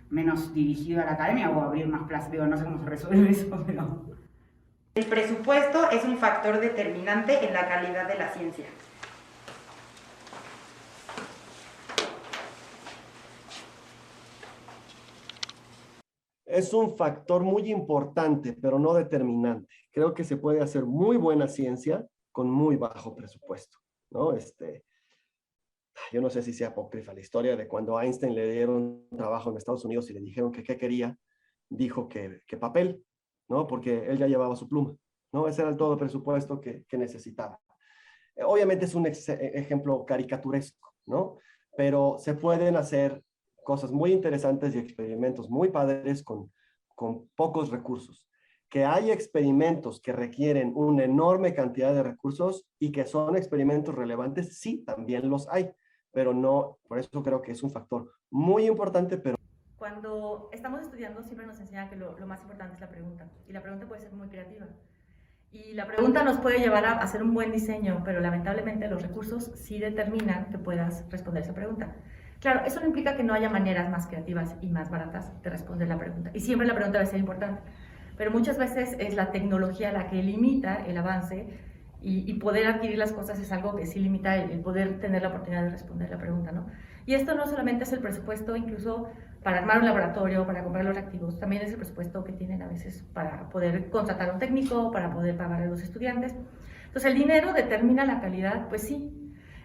menos dirigido a la academia o abrir más plazas. Digo, no sé cómo se resuelve eso, pero... El presupuesto es un factor determinante en la calidad de la ciencia. Es un factor muy importante, pero no determinante. Creo que se puede hacer muy buena ciencia con muy bajo presupuesto, ¿no? Yo no sé si sea apócrifa la historia de cuando Einstein le dieron trabajo en Estados Unidos y le dijeron que qué quería, dijo que papel, ¿no? Porque él ya llevaba su pluma, ¿no? Ese era el todo el presupuesto que necesitaba. Obviamente es un ejemplo caricaturesco, ¿no? pero se pueden hacer cosas muy interesantes y experimentos muy padres con pocos recursos. Que hay experimentos que requieren una enorme cantidad de recursos y que son experimentos relevantes, sí, también los hay, pero no, por eso creo que es un factor muy importante, pero... Cuando estamos estudiando siempre nos enseñan que lo más importante es la pregunta, y la pregunta puede ser muy creativa. Y la pregunta nos puede llevar a hacer un buen diseño, pero lamentablemente los recursos sí determinan que puedas responder esa pregunta. Claro, eso no implica que no haya maneras más creativas y más baratas de responder la pregunta, y siempre la pregunta debe ser importante. Pero muchas veces es la tecnología la que limita el avance y poder adquirir las cosas es algo que sí limita el poder tener la oportunidad de responder la pregunta, ¿no? Y esto no solamente es el presupuesto, incluso para armar un laboratorio, para comprar los reactivos, también es el presupuesto que tienen a veces para poder contratar a un técnico, para poder pagar a los estudiantes. Entonces el dinero determina la calidad, pues sí.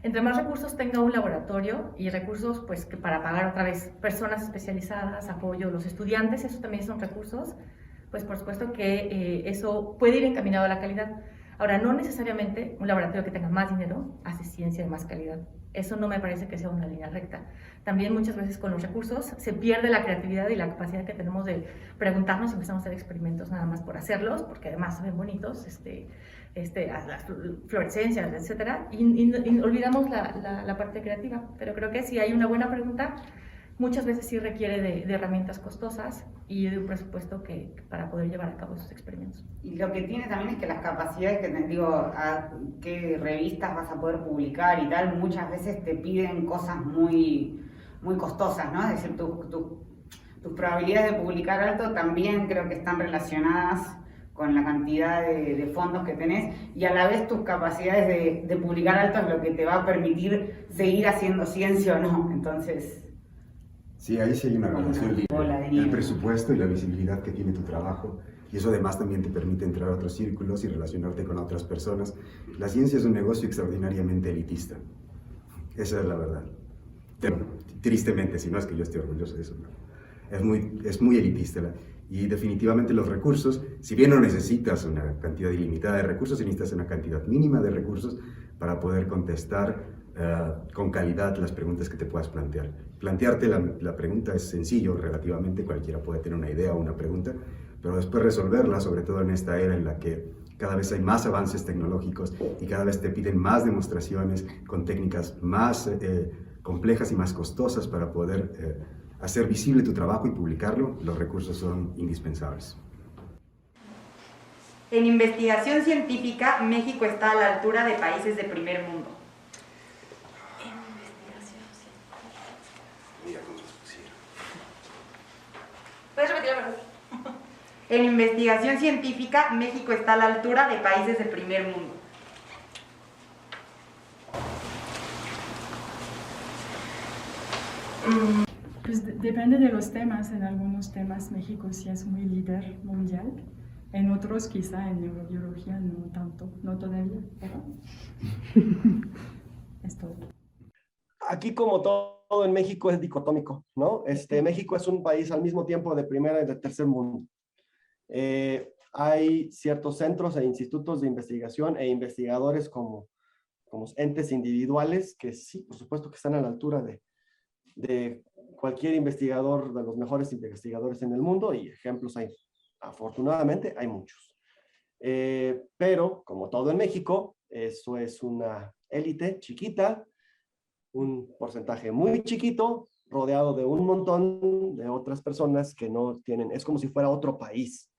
Entre más recursos tenga un laboratorio y recursos pues que para pagar otra vez personas especializadas, apoyo, los estudiantes, eso también son recursos, pues por supuesto que eso puede ir encaminado a la calidad. Ahora, no necesariamente un laboratorio que tenga más dinero hace ciencia de más calidad. Eso no me parece que sea una línea recta. También muchas veces con los recursos se pierde la creatividad y la capacidad que tenemos de preguntarnos y empezamos a hacer experimentos nada más por hacerlos, porque además se ven bonitos, las fluorescencias, etcétera, y olvidamos la parte creativa. Pero creo que si hay una buena pregunta, muchas veces sí requiere de herramientas costosas y de un presupuesto para poder llevar a cabo esos experimentos. Y lo que tiene también es que las capacidades que te digo, a qué revistas vas a poder publicar y tal, muchas veces te piden cosas muy, muy costosas, ¿no? Es decir, tus probabilidades de publicar alto también creo que están relacionadas con la cantidad de fondos que tenés y a la vez tus capacidades de publicar alto es lo que te va a permitir seguir haciendo ciencia o no. Entonces... Sí, ahí sí hay una relación entre el presupuesto y la visibilidad que tiene tu trabajo. Y eso además también te permite entrar a otros círculos y relacionarte con otras personas. La ciencia es un negocio extraordinariamente elitista. Esa es la verdad. Tristemente, si no es que yo esté orgulloso de eso. ¿No? Es muy elitista. Y definitivamente los recursos, si bien no necesitas una cantidad ilimitada de recursos, necesitas una cantidad mínima de recursos para poder contestar con calidad las preguntas que te puedas plantear. Plantearte la pregunta es sencillo, relativamente cualquiera puede tener una idea o una pregunta, pero después resolverla, sobre todo en esta era en la que cada vez hay más avances tecnológicos y cada vez te piden más demostraciones con técnicas más complejas y más costosas para poder hacer visible tu trabajo y publicarlo, los recursos son indispensables. En investigación científica, México está a la altura de países de primer mundo. ¿Puedes repetir la pregunta? En investigación científica, México está a la altura de países de primer mundo. Pues depende de los temas. En algunos temas México sí es muy líder mundial. En otros quizá en neurobiología no tanto, no todavía, pero es todo. Aquí como todo en México es dicotómico, ¿no? México es un país al mismo tiempo de primera y de tercer mundo. Hay ciertos centros e institutos de investigación e investigadores como entes individuales que sí, por supuesto que están a la altura de cualquier investigador, de los mejores investigadores en el mundo, y ejemplos hay, afortunadamente hay muchos. Pero, como todo en México, eso es una élite chiquita, un porcentaje muy chiquito, rodeado de un montón de otras personas que no tienen, es como si fuera otro país.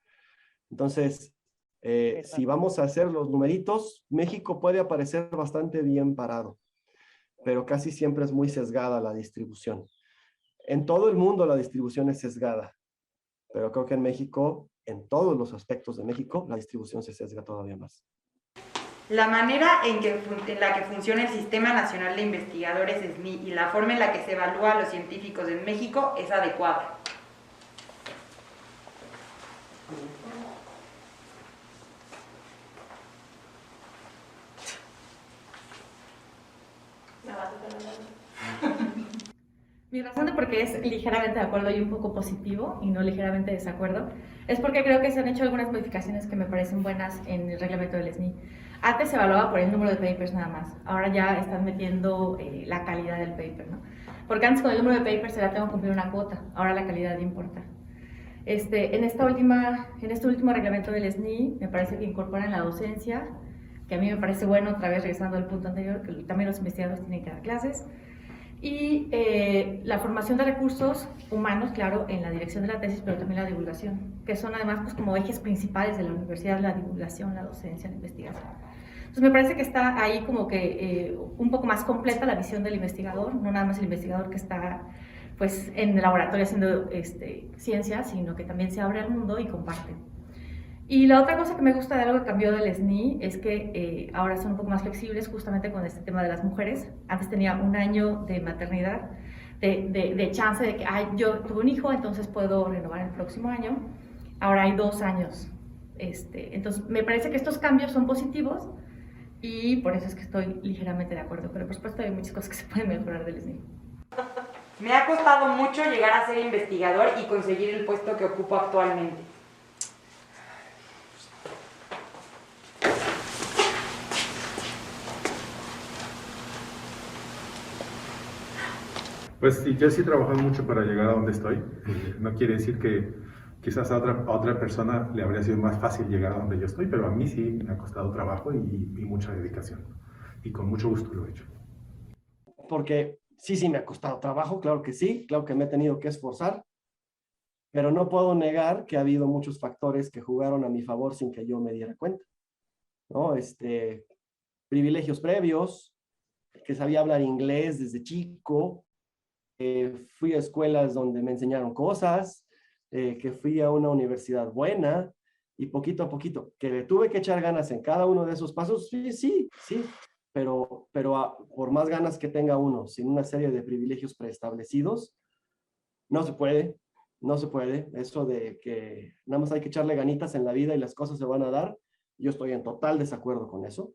Entonces, si vamos a hacer los numeritos, México puede aparecer bastante bien parado, pero casi siempre es muy sesgada la distribución. En todo el mundo la distribución es sesgada, pero creo que en México, en todos los aspectos de México, la distribución se sesga todavía más. La manera en la que funciona el Sistema Nacional de Investigadores SNI y la forma en la que se evalúa a los científicos en México es adecuada. Mi razón de por qué es ligeramente de acuerdo y un poco positivo y no ligeramente de desacuerdo es porque creo que se han hecho algunas modificaciones que me parecen buenas en el reglamento del SNI. Antes se evaluaba por el número de papers nada más, ahora ya están metiendo la calidad del paper, ¿no? Porque antes con el número de papers era tengo que cumplir una cuota, ahora la calidad importa. En este último reglamento del SNI me parece que incorporan la docencia, que a mí me parece bueno, otra vez regresando al punto anterior, que también los investigadores tienen que dar clases, y la formación de recursos humanos, claro, en la dirección de la tesis, pero también la divulgación, que son además pues, como ejes principales de la universidad, la divulgación, la docencia, la investigación. Entonces me parece que está ahí como que un poco más completa la visión del investigador, no nada más el investigador que está pues, en el laboratorio haciendo ciencia, sino que también se abre al mundo y comparte. Y la otra cosa que me gusta de algo que cambió del SNI es que ahora son un poco más flexibles justamente con este tema de las mujeres. Antes tenía 1 año de maternidad, de chance de que yo tuve un hijo, entonces puedo renovar el próximo año. Ahora hay 2 años. Entonces me parece que estos cambios son positivos y por eso es que estoy ligeramente de acuerdo. Pero por supuesto hay muchas cosas que se pueden mejorar del SNI. Me ha costado mucho llegar a ser investigador y conseguir el puesto que ocupo actualmente. Pues sí, yo sí he trabajado mucho para llegar a donde estoy. No quiere decir que quizás a otra persona le habría sido más fácil llegar a donde yo estoy, pero a mí sí me ha costado trabajo y mucha dedicación. Y con mucho gusto lo he hecho. Porque sí me ha costado trabajo, claro que me he tenido que esforzar, pero no puedo negar que ha habido muchos factores que jugaron a mi favor sin que yo me diera cuenta, ¿no? Privilegios previos, que sabía hablar inglés desde chico, fui a escuelas donde me enseñaron cosas, que fui a una universidad buena, y poquito a poquito, que le tuve que echar ganas en cada uno de esos pasos, sí, pero por más ganas que tenga uno, sin una serie de privilegios preestablecidos, no se puede, eso de que nada más hay que echarle ganitas en la vida y las cosas se van a dar, yo estoy en total desacuerdo con eso,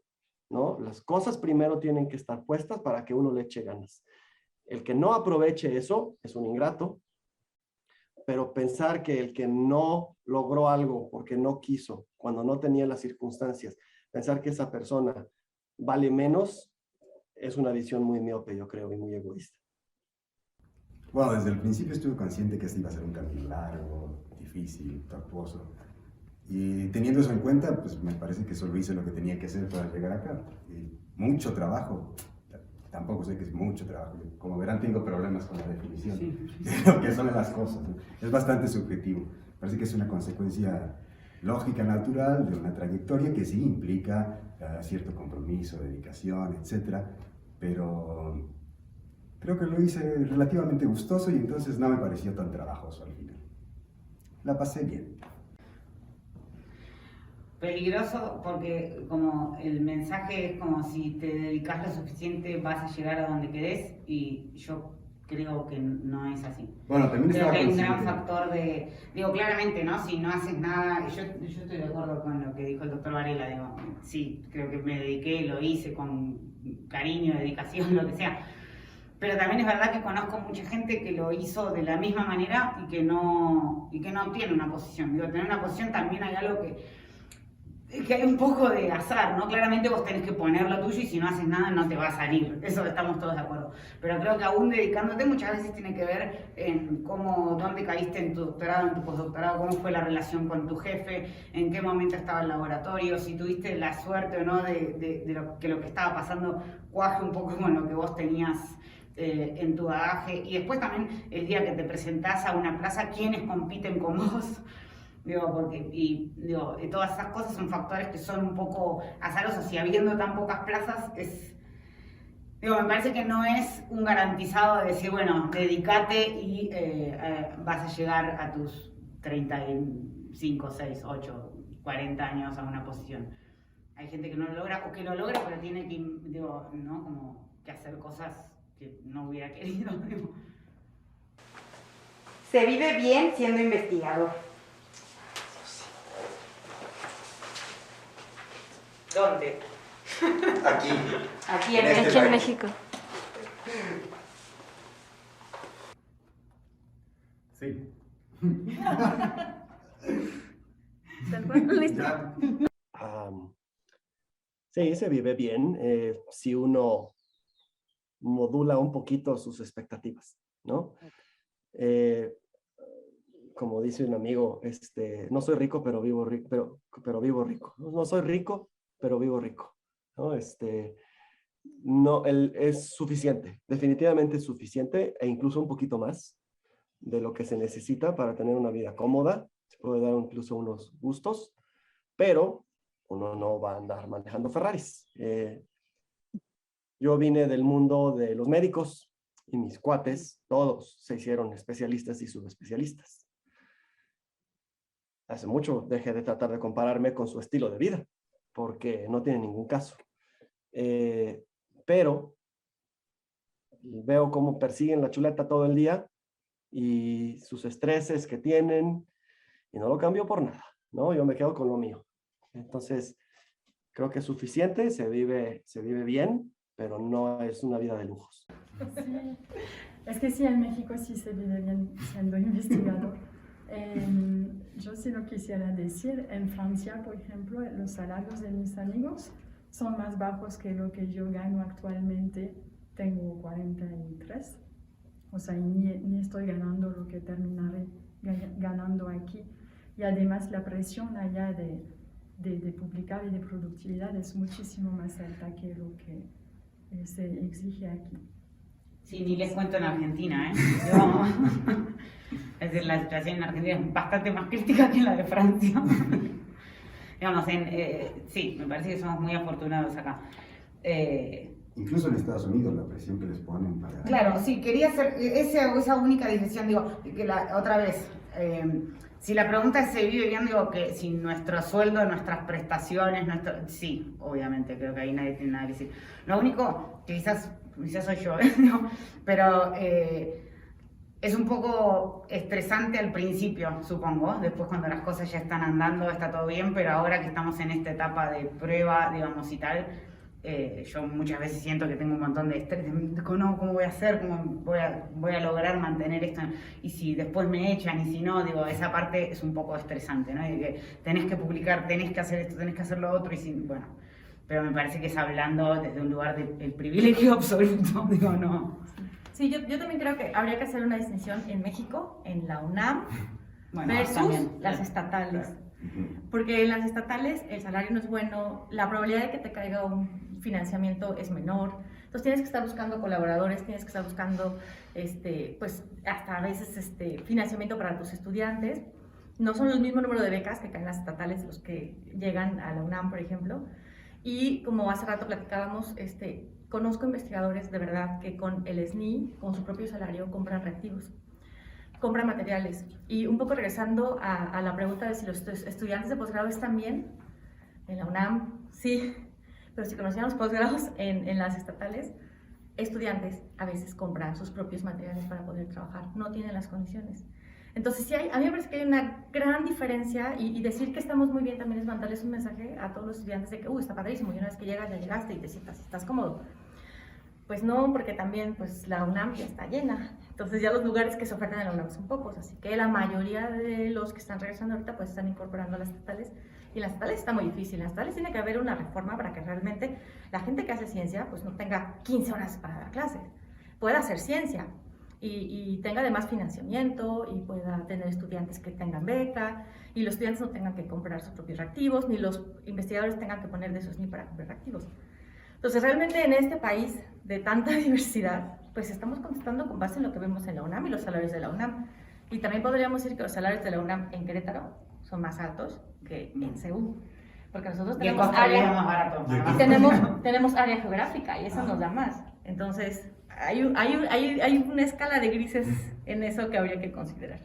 ¿no? Las cosas primero tienen que estar puestas para que uno le eche ganas. El que no aproveche eso es un ingrato, pero pensar que el que no logró algo porque no quiso, cuando no tenía las circunstancias, pensar que esa persona vale menos, es una visión muy miope, yo creo, y muy egoísta. Bueno, desde el principio estuve consciente que este iba a ser un camino largo, difícil, tortuoso. Y teniendo eso en cuenta, pues me parece que solo hice lo que tenía que hacer para llegar acá. Y mucho trabajo. Tampoco sé que es mucho trabajo. Como verán, tengo problemas con la definición de lo que son las cosas, ¿no? Es bastante subjetivo. Parece que es una consecuencia lógica, natural, de una trayectoria que sí implica cierto compromiso, dedicación, etc. Pero creo que lo hice relativamente gustoso y entonces no me pareció tan trabajoso al final. La pasé bien. Peligroso porque como el mensaje es como si te dedicas lo suficiente vas a llegar a donde querés y yo creo que no es así. Bueno, también creo que hay un gran consciente. factor de, digo claramente, ¿no? Si no haces nada, yo estoy de acuerdo con lo que dijo el doctor Varela, digo, sí, creo que me dediqué, lo hice con cariño, dedicación, lo que sea. Pero también es verdad que conozco mucha gente que lo hizo de la misma manera y que no tiene una posición. Digo, tener una posición también hay algo que hay un poco de azar, ¿no? Claramente vos tenés que poner lo tuyo y si no haces nada no te va a salir, eso estamos todos de acuerdo. Pero creo que aún dedicándote muchas veces tiene que ver en dónde caíste en tu doctorado, en tu postdoctorado, cómo fue la relación con tu jefe, en qué momento estaba el laboratorio, si tuviste la suerte o no de lo que estaba pasando cuaje un poco con lo que vos tenías en tu bagaje. Y después también el día que te presentás a una plaza, ¿quiénes compiten con vos? Digo, todas esas cosas son factores que son un poco azarosos y habiendo tan pocas plazas me parece que no es un garantizado de decir, bueno, dedícate y vas a llegar a tus 35, 6, 8, 40 años a una posición. Hay gente que no lo logra o que lo logra pero tiene que, ¿no? Como que hacer cosas que no hubiera querido. Se vive bien siendo investigador. ¿Dónde? Aquí. Aquí en Aquí en México. Sí. ¿Listo? Sí, se vive bien si uno modula un poquito sus expectativas, ¿no? Como dice un amigo, no soy rico, pero vivo rico, pero vivo rico. No soy rico, pero vivo rico, ¿no? No, es suficiente, definitivamente es suficiente e incluso un poquito más de lo que se necesita para tener una vida cómoda. Se puede dar incluso unos gustos, pero uno no va a andar manejando Ferraris. Yo vine del mundo de los médicos y mis cuates, todos se hicieron especialistas y subespecialistas. Hace mucho dejé de tratar de compararme con su estilo de vida, porque no tiene ningún caso. Pero veo cómo persiguen la chuleta todo el día y sus estreses que tienen, y no lo cambio por nada, ¿no? Yo me quedo con lo mío. Entonces, creo que es suficiente, se vive bien, pero no es una vida de lujos. Sí, es que sí, en México sí se vive bien siendo investigador. Yo sí lo quisiera decir, en Francia, por ejemplo, los salarios de mis amigos son más bajos que lo que yo gano actualmente. Tengo 43, o sea, ni estoy ganando lo que terminaré ganando aquí. Y además la presión allá de publicar y de productividad es muchísimo más alta que lo que se exige aquí. Sí, ni les cuento en Argentina, ¿eh? Es decir, la situación en Argentina es bastante más crítica que la de Francia. Digamos, sí, me parece que somos muy afortunados acá. Incluso en Estados Unidos la presión que les ponen para... Claro, sí, quería hacer esa única decisión, digo, que otra vez, si la pregunta es, ¿se vive bien? Digo, que si nuestro sueldo, nuestras prestaciones, sí, obviamente, creo que ahí nadie tiene nada que decir. Lo único, que quizás soy yo, ¿no? Pero es un poco estresante al principio, supongo, después cuando las cosas ya están andando, está todo bien, pero ahora que estamos en esta etapa de prueba, digamos, y tal, yo muchas veces siento que tengo un montón de estrés, no, ¿cómo voy a hacer? ¿Cómo voy a lograr mantener esto? Y si después me echan, y si no, digo, esa parte es un poco estresante, ¿no? Y que tenés que publicar, tenés que hacer esto, tenés que hacer lo otro, y si, bueno, pero me parece que es hablando desde un lugar del privilegio absoluto, digo, no. Sí, yo también creo que habría que hacer una distinción en México, en la UNAM, bueno, versus también, las estatales. Porque en las estatales el salario no es bueno, la probabilidad de que te caiga un financiamiento es menor, entonces tienes que estar buscando colaboradores, tienes que estar buscando pues hasta a veces financiamiento para tus estudiantes. No son el mismo número de becas que caen las estatales los que llegan a la UNAM, por ejemplo. Y como hace rato platicábamos, conozco investigadores de verdad que con el SNI, con su propio salario, compran reactivos, compran materiales. Y un poco regresando a la pregunta de si los estudiantes de posgrado están bien, en la UNAM, sí, pero si conocían los posgrados en las estatales, estudiantes a veces compran sus propios materiales para poder trabajar, no tienen las condiciones. Entonces, sí a mí me parece que hay una gran diferencia y decir que estamos muy bien también es mandarles un mensaje a todos los estudiantes de que, está padrísimo, y una vez que llegas, ya llegaste y te sientas, estás cómodo. Pues no, porque también pues, la UNAM ya está llena, entonces ya los lugares que se ofertan en la UNAM son pocos, así que la mayoría de los que están regresando ahorita pues están incorporando a las estatales, y en las estatales está muy difícil. En las estatales tiene que haber una reforma para que realmente la gente que hace ciencia pues no tenga 15 horas para dar clases, pueda hacer ciencia y tenga además financiamiento y pueda tener estudiantes que tengan beca y los estudiantes no tengan que comprar sus propios reactivos, ni los investigadores tengan que poner de sus ni para comprar reactivos. Entonces, realmente en este país de tanta diversidad, pues estamos contestando con base en lo que vemos en la UNAM y los salarios de la UNAM. Y también podríamos decir que los salarios de la UNAM en Querétaro son más altos que en CEU. Porque nosotros tenemos tenemos área geográfica y eso nos da más. Entonces, hay una escala de grises en eso que habría que considerar.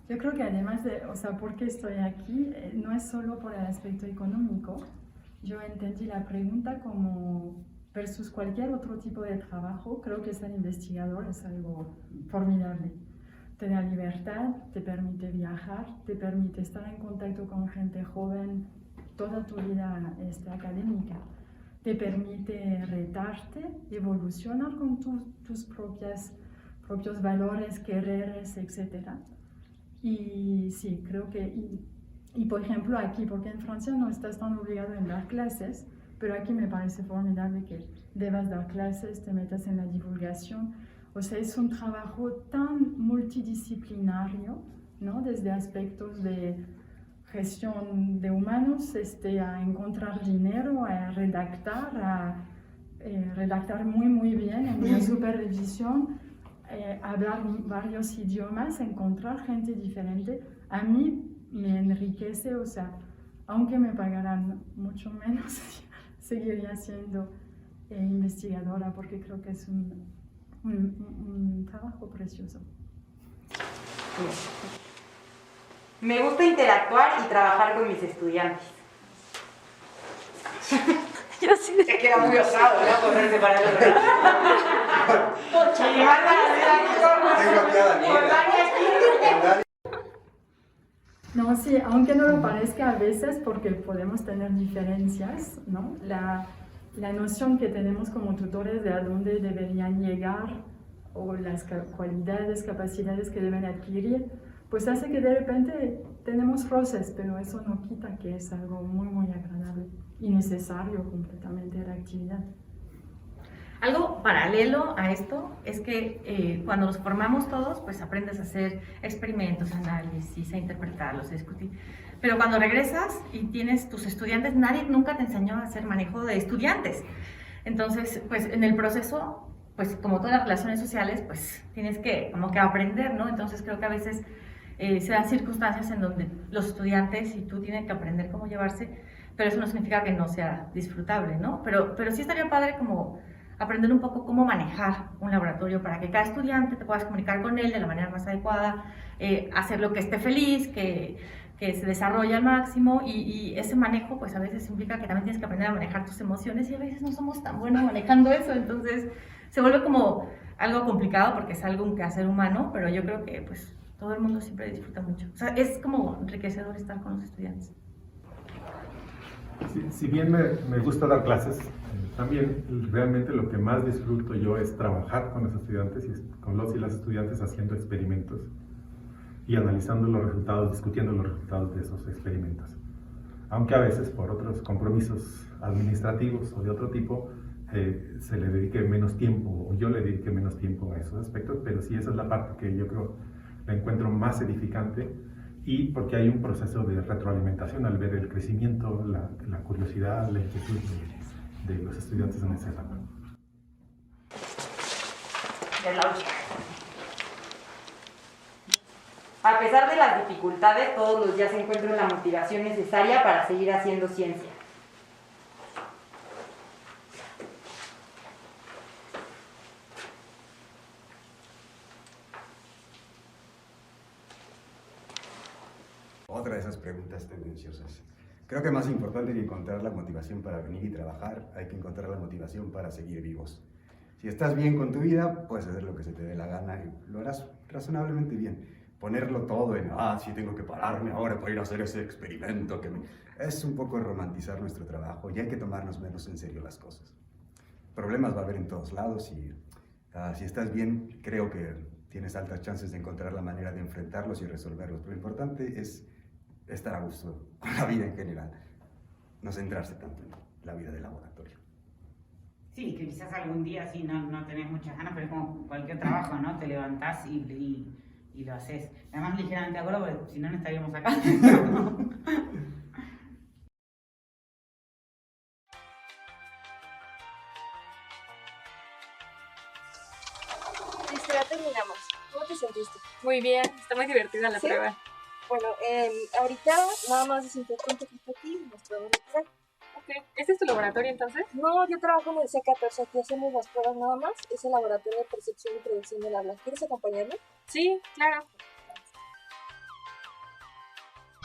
Yo creo que además de, ¿por qué estoy aquí? No es solo por el aspecto económico. Yo entendí la pregunta como versus cualquier otro tipo de trabajo. Creo que ser investigador es algo formidable. Te da libertad, te permite viajar, te permite estar en contacto con gente joven toda tu vida académica. Te permite retarte, evolucionar con tus propias propios valores, quereres, etc. Y sí, creo que, y por ejemplo aquí, porque en Francia no estás tan obligado en dar clases, pero aquí me parece formidable que debas dar clases, te metas en la divulgación. O sea, es un trabajo tan multidisciplinario, ¿no? Desde aspectos de gestión de humanos, a encontrar dinero, a redactar muy bien en una supervisión, hablar varios idiomas, encontrar gente diferente. A mí me enriquece, o sea, aunque me pagaran mucho menos, seguiría siendo investigadora porque creo que es un trabajo precioso. Me gusta interactuar y trabajar con mis estudiantes. Yo sí. Es que era muy osado, ¿no? Correrse para el otro lado. No, sí, aunque no lo parezca a veces, porque podemos tener diferencias, ¿no? La noción que tenemos como tutores de a dónde deberían llegar o las cualidades, capacidades que deben adquirir, pues hace que de repente tenemos roces, pero eso no quita que es algo muy, muy agradable y necesario completamente de la actividad. Algo paralelo a esto es que cuando nos formamos todos, pues aprendes a hacer experimentos, análisis, a interpretarlos, a discutir. Pero cuando regresas y tienes tus estudiantes, nadie nunca te enseñó a hacer manejo de estudiantes. Entonces, pues en el proceso, pues como todas las relaciones sociales, pues tienes que como que aprender, ¿no? Entonces creo que a veces se dan circunstancias en donde los estudiantes y tú tienen que aprender cómo llevarse, pero eso no significa que no sea disfrutable, ¿no? Pero sí estaría padre como aprender un poco cómo manejar un laboratorio para que cada estudiante te puedas comunicar con él de la manera más adecuada, hacer lo que esté feliz, que se desarrolle al máximo, y ese manejo pues a veces implica que también tienes que aprender a manejar tus emociones y a veces no somos tan buenos manejando eso, entonces se vuelve como algo complicado porque es algo, un quehacer humano, pero yo creo que pues todo el mundo siempre disfruta mucho. O sea, es como enriquecedor estar con los estudiantes. Si bien me gusta dar clases, también realmente lo que más disfruto yo es trabajar con los estudiantes y con los y las estudiantes haciendo experimentos y analizando los resultados, discutiendo los resultados de esos experimentos. Aunque a veces por otros compromisos administrativos o de otro tipo se le dedique menos tiempo, o yo le dedique menos tiempo a esos aspectos, pero sí esa es la parte que yo creo la encuentro más edificante, y porque hay un proceso de retroalimentación al ver el crecimiento, la curiosidad, la inquietud de los estudiantes en esa etapa. A pesar de las dificultades, todos los días encuentro la motivación necesaria para seguir haciendo ciencia. Otra de esas preguntas tendenciosas. Creo que más importante que encontrar la motivación para venir y trabajar, hay que encontrar la motivación para seguir vivos. Si estás bien con tu vida, puedes hacer lo que se te dé la gana y lo harás razonablemente bien. Ponerlo todo en, sí tengo que pararme ahora para ir a hacer ese experimento, es un poco romantizar nuestro trabajo y hay que tomarnos menos en serio las cosas. Problemas va a haber en todos lados y si estás bien, creo que tienes altas chances de encontrar la manera de enfrentarlos y resolverlos. Pero lo importante es estar a gusto con la vida en general, no centrarse tanto en la vida del laboratorio. Sí, que quizás algún día sí no tenés muchas ganas, pero es como cualquier trabajo, ¿no? Te levantás y lo haces. Además, ligeramente de acuerdo, porque si no, no estaríamos acá. Listo, ya terminamos. ¿Cómo te sentiste? Muy bien, está muy divertida la prueba. Bueno, ahorita nada más desinfecto un poquito aquí y nos podemos empezar. Ok, ¿este es tu laboratorio entonces? No, yo trabajo en el C14, aquí hacemos las pruebas nada más. Es el laboratorio de percepción y producción del habla. ¿Quieres acompañarme? Sí, claro.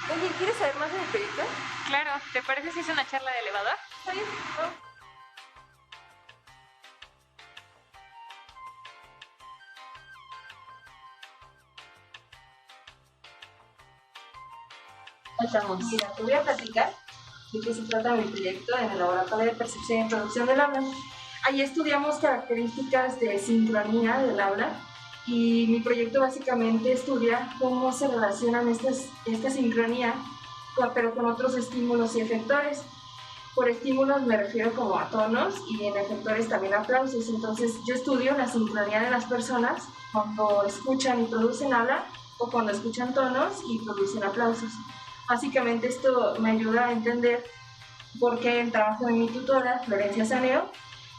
Oye, ¿quieres saber más del proyecto? Claro, ¿te parece si es una charla de elevador? Está bien, ¿no? Mira, te voy a platicar de qué se trata mi proyecto en el laboratorio de percepción y producción del habla. Ahí estudiamos características de sincronía del habla y mi proyecto básicamente estudia cómo se relacionan esta sincronía, pero con otros estímulos y efectores. Por estímulos me refiero como a tonos y en efectores también a aplausos. Entonces yo estudio la sincronía de las personas cuando escuchan y producen habla o cuando escuchan tonos y producen aplausos. Básicamente esto me ayuda a entender por qué el trabajo de mi tutora, Florencia Saneo,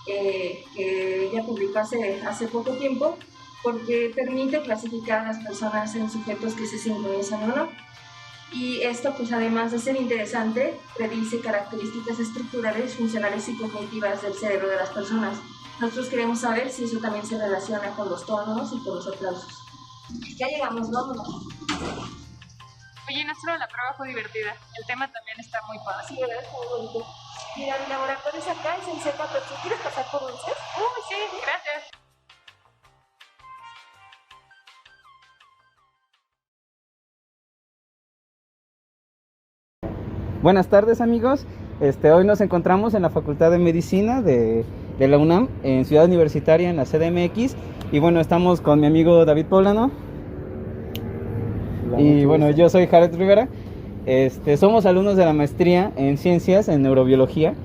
que ella publicó hace poco tiempo, porque permite clasificar a las personas en sujetos que se sincronizan o no. Y esto, pues además de ser interesante, predice características estructurales, funcionales y cognitivas del cerebro de las personas. Nosotros queremos saber si eso también se relaciona con los tonos y con los aplausos. Ya llegamos, vámonos. Oye, Nastro, la prueba fue divertida. El tema también está muy padre. Sí, ¿verdad? Está muy bonito. Mira, mi laboratorio es acá, es en Z, pero si quieres pasar por dulces. Sí, gracias. Buenas tardes, amigos. Hoy nos encontramos en la Facultad de Medicina de la UNAM, en Ciudad Universitaria, en la CDMX. Y bueno, estamos con mi amigo David Poblano. Y bueno, yo soy Jared Rivera. Somos alumnos de la maestría en Ciencias, en Neurobiología.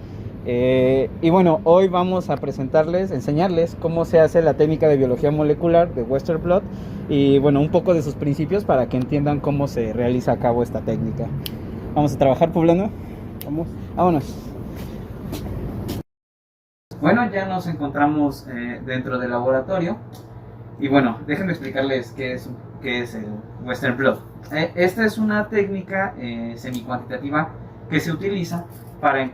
Y bueno, hoy vamos a enseñarles cómo se hace la técnica de biología molecular de Western blot. Y bueno, un poco de sus principios para que entiendan cómo se realiza a cabo esta técnica. Vamos a trabajar, Poblano. Vámonos. Bueno, ya nos encontramos dentro del laboratorio. Y bueno, déjenme explicarles qué es el Western blot. Esta es una técnica semi-cuantitativa que se utiliza para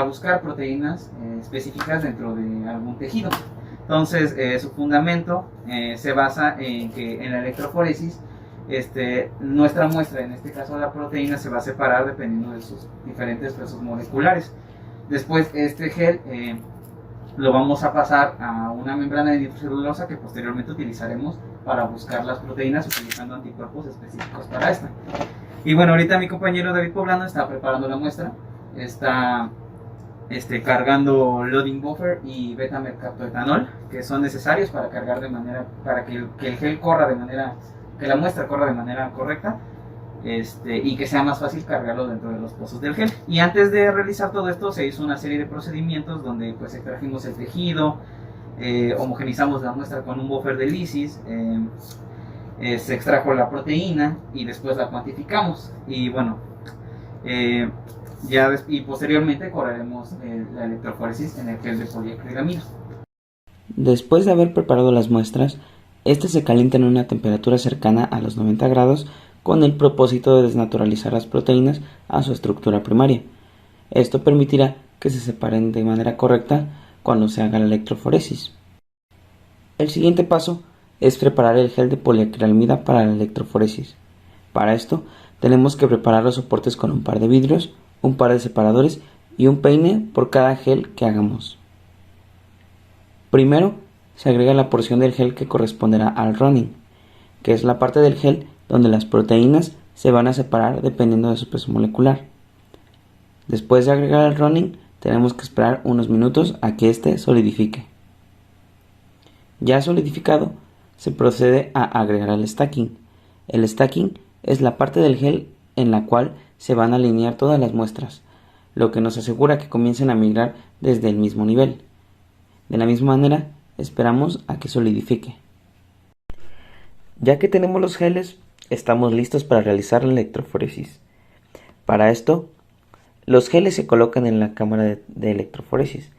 buscar proteínas específicas dentro de algún tejido. Entonces, su fundamento se basa en que en la electroforesis nuestra muestra, en este caso la proteína, se va a separar dependiendo de sus diferentes pesos moleculares. Después este gel lo vamos a pasar a una membrana de nitrocelulosa que posteriormente utilizaremos para buscar las proteínas utilizando anticuerpos específicos para esta. Y bueno, ahorita mi compañero David Poblano está preparando la muestra, está cargando loading buffer y beta mercaptoetanol, que son necesarios para cargar para que el gel corra que la muestra corra de manera correcta, y que sea más fácil cargarlo dentro de los pozos del gel. Y antes de realizar todo esto se hizo una serie de procedimientos donde pues extrajimos el tejido, homogenizamos la muestra con un buffer de lisis, se extrajo la proteína y después la cuantificamos. Y bueno, y posteriormente correremos la electroforesis en el gel de poliacrilamida. Después de haber preparado las muestras, estas se calientan a una temperatura cercana a los 90 grados con el propósito de desnaturalizar las proteínas a su estructura primaria. Esto permitirá que se separen de manera correcta cuando se haga la electroforesis. El siguiente paso es preparar el gel de poliacrilamida para la electroforesis. Para esto tenemos que preparar los soportes con un par de vidrios, un par de separadores y un peine por cada gel que hagamos. Primero se agrega la porción del gel que corresponderá al running, que es la parte del gel donde las proteínas se van a separar dependiendo de su peso molecular. Después de agregar el running, tenemos que esperar unos minutos a que éste solidifique. Ya solidificado, se procede a agregar el stacking. El stacking es la parte del gel en la cual se van a alinear todas las muestras, lo que nos asegura que comiencen a migrar desde el mismo nivel. De la misma manera, esperamos a que solidifique. Ya que tenemos los geles, estamos listos para realizar la electroforesis. Para esto, los geles se colocan en la cámara de electroforesis.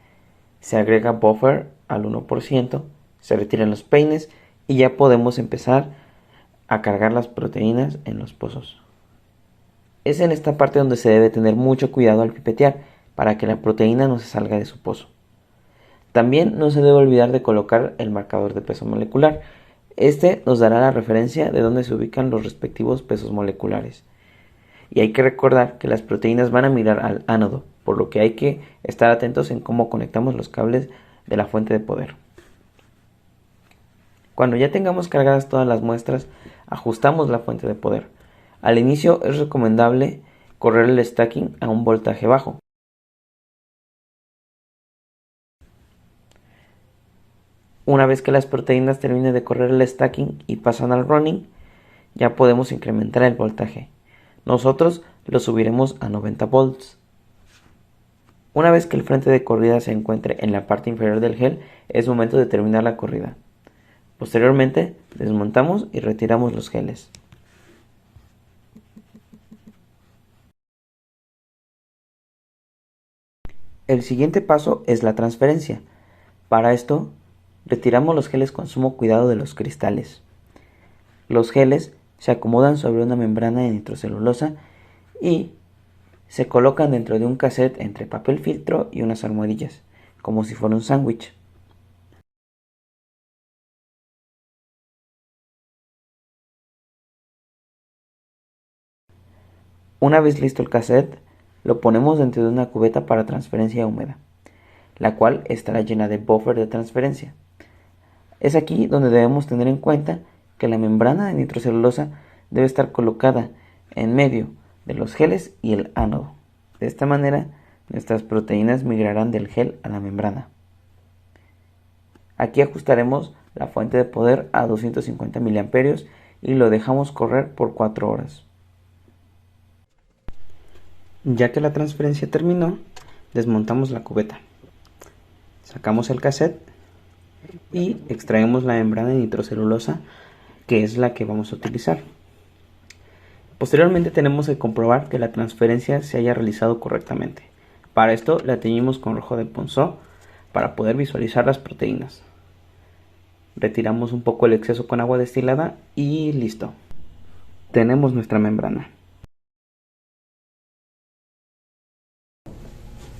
Se agrega buffer al 1%, se retiran los peines y ya podemos empezar a cargar las proteínas en los pozos. Es en esta parte donde se debe tener mucho cuidado al pipetear para que la proteína no se salga de su pozo. También no se debe olvidar de colocar el marcador de peso molecular. Este nos dará la referencia de dónde se ubican los respectivos pesos moleculares. Y hay que recordar que las proteínas van a mirar al ánodo, por lo que hay que estar atentos en cómo conectamos los cables de la fuente de poder. Cuando ya tengamos cargadas todas las muestras, ajustamos la fuente de poder. Al inicio es recomendable correr el stacking a un voltaje bajo. Una vez que las proteínas terminen de correr el stacking y pasan al running, ya podemos incrementar el voltaje. Nosotros lo subiremos a 90 volts. Una vez que el frente de corrida se encuentre en la parte inferior del gel, es momento de terminar la corrida. Posteriormente, desmontamos y retiramos los geles. El siguiente paso es la transferencia. Para esto, retiramos los geles con sumo cuidado de los cristales. Los geles se acomodan sobre una membrana de nitrocelulosa y se colocan dentro de un cassette entre papel filtro y unas almohadillas, como si fuera un sándwich. Una vez listo el cassette, lo ponemos dentro de una cubeta para transferencia húmeda, la cual estará llena de buffer de transferencia. Es aquí donde debemos tener en cuenta que la membrana de nitrocelulosa debe estar colocada en medio de los geles y el ánodo. De esta manera, nuestras proteínas migrarán del gel a la membrana. Aquí ajustaremos la fuente de poder a 250 mA y lo dejamos correr por 4 horas. Ya que la transferencia terminó, desmontamos la cubeta. Sacamos el cassette y extraemos la membrana de nitrocelulosa, que es la que vamos a utilizar. Posteriormente tenemos que comprobar que la transferencia se haya realizado correctamente. Para esto la teñimos con rojo de Ponceau para poder visualizar las proteínas. Retiramos un poco el exceso con agua destilada y listo. Tenemos nuestra membrana.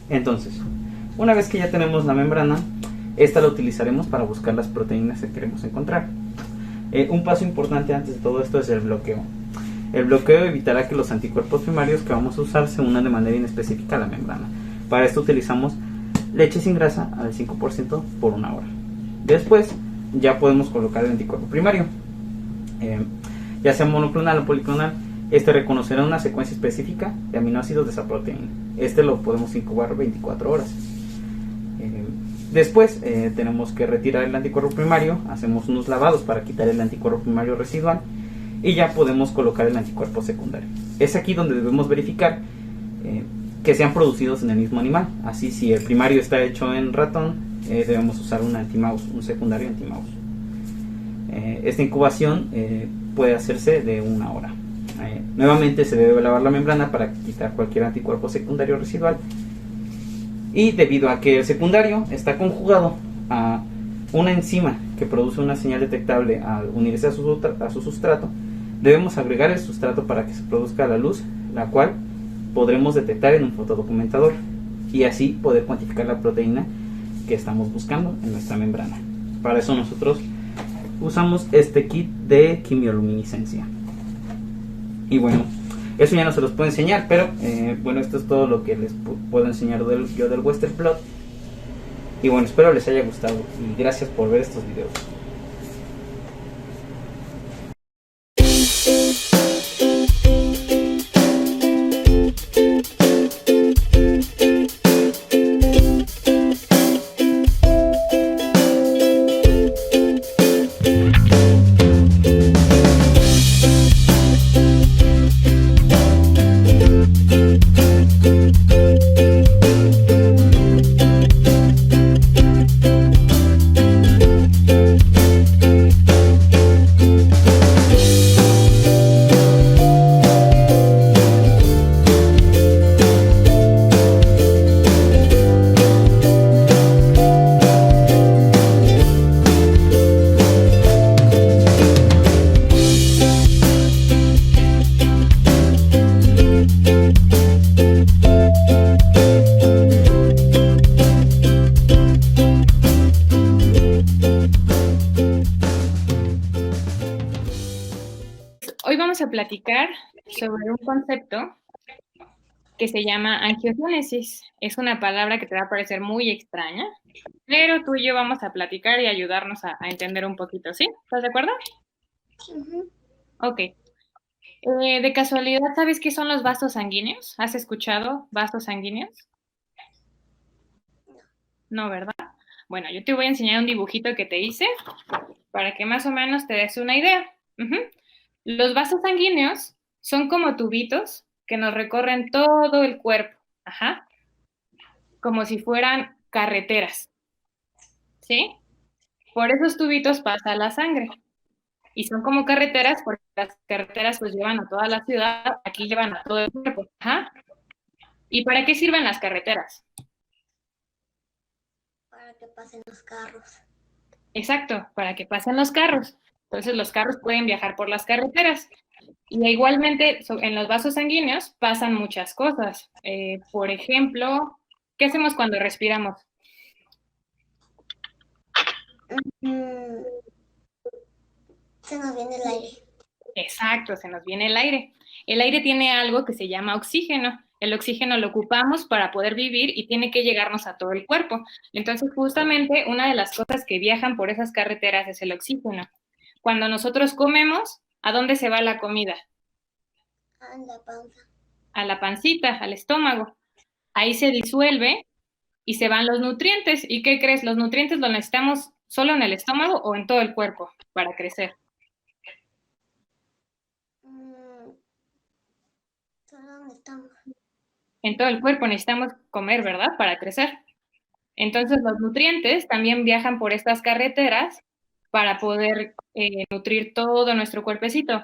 Entonces, una vez que ya tenemos la membrana, esta la utilizaremos para buscar las proteínas que queremos encontrar. Un paso importante antes de todo esto es el bloqueo. El bloqueo evitará que los anticuerpos primarios que vamos a usar se unan de manera inespecífica a la membrana. Para esto utilizamos leche sin grasa al 5% por 1 hora. Después ya podemos colocar el anticuerpo primario, ya sea monoclonal o policlonal. Este reconocerá una secuencia específica de aminoácidos de esa proteína. Este lo podemos incubar 24 horas. Después tenemos que retirar el anticuerpo primario, hacemos unos lavados para quitar el anticuerpo primario residual y ya podemos colocar el anticuerpo secundario. Es aquí donde debemos verificar que sean producidos en el mismo animal. Así, si el primario está hecho en ratón, debemos usar un anti-mouse, un secundario anti-mouse. Esta incubación puede hacerse de 1 hora. Nuevamente se debe lavar la membrana para quitar cualquier anticuerpo secundario residual, y debido a que el secundario está conjugado a una enzima que produce una señal detectable al unirse a su sustrato, debemos agregar el sustrato para que se produzca la luz, la cual podremos detectar en un fotodocumentador y así poder cuantificar la proteína que estamos buscando en nuestra membrana. Para eso nosotros usamos este kit de quimioluminiscencia. Y bueno, eso ya no se los puedo enseñar, pero bueno, esto es todo lo que les puedo enseñar yo del Western Blot. Y bueno, espero les haya gustado y gracias por ver estos videos. Hoy vamos a platicar sobre un concepto que se llama angiogénesis. Es una palabra que te va a parecer muy extraña, pero tú y yo vamos a platicar y ayudarnos a entender un poquito, ¿sí? ¿Estás de acuerdo? Ok. De casualidad, ¿sabes qué son los vasos sanguíneos? ¿Has escuchado vasos sanguíneos? No, ¿verdad? Bueno, yo te voy a enseñar un dibujito que te hice para que más o menos te des una idea. Los vasos sanguíneos son como tubitos que nos recorren todo el cuerpo, como si fueran carreteras, ¿sí? Por esos tubitos pasa la sangre. Y son como carreteras, porque las carreteras pues llevan a toda la ciudad, aquí llevan a todo el cuerpo. ¿Y para qué sirven las carreteras? Para que pasen los carros. Exacto, para que pasen los carros. Entonces los carros pueden viajar por las carreteras. Y igualmente en los vasos sanguíneos pasan muchas cosas. Por ejemplo, ¿qué hacemos cuando respiramos? Se nos viene el aire. Exacto, se nos viene el aire. El aire tiene algo que se llama oxígeno. El oxígeno lo ocupamos para poder vivir y tiene que llegarnos a todo el cuerpo. Entonces, justamente, una de las cosas que viajan por esas carreteras es el oxígeno. Cuando nosotros comemos, ¿a dónde se va la comida? A la panza. A la pancita, al estómago. Ahí se disuelve y se van los nutrientes. ¿Y qué crees? ¿Los nutrientes los necesitamos solo en el estómago o en todo el cuerpo para crecer? En todo el cuerpo necesitamos comer, ¿verdad? Para crecer. Entonces los nutrientes también viajan por estas carreteras para poder nutrir todo nuestro cuerpecito.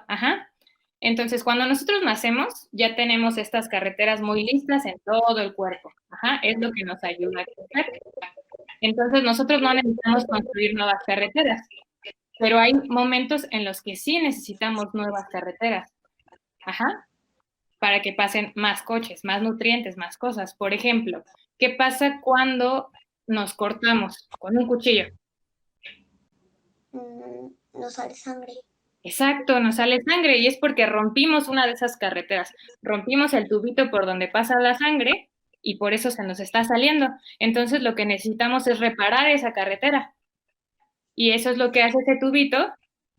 Entonces cuando nosotros nacemos ya tenemos estas carreteras muy listas en todo el cuerpo. Es lo que nos ayuda a crecer. Entonces nosotros no necesitamos construir nuevas carreteras, pero hay momentos en los que sí necesitamos nuevas carreteras. Para que pasen más coches, más nutrientes, más cosas. Por ejemplo, ¿qué pasa cuando nos cortamos con un cuchillo? Nos sale sangre. Exacto, nos sale sangre y es porque rompimos una de esas carreteras. Rompimos el tubito por donde pasa la sangre y por eso se nos está saliendo. Entonces lo que necesitamos es reparar esa carretera. Y eso es lo que hace ese tubito,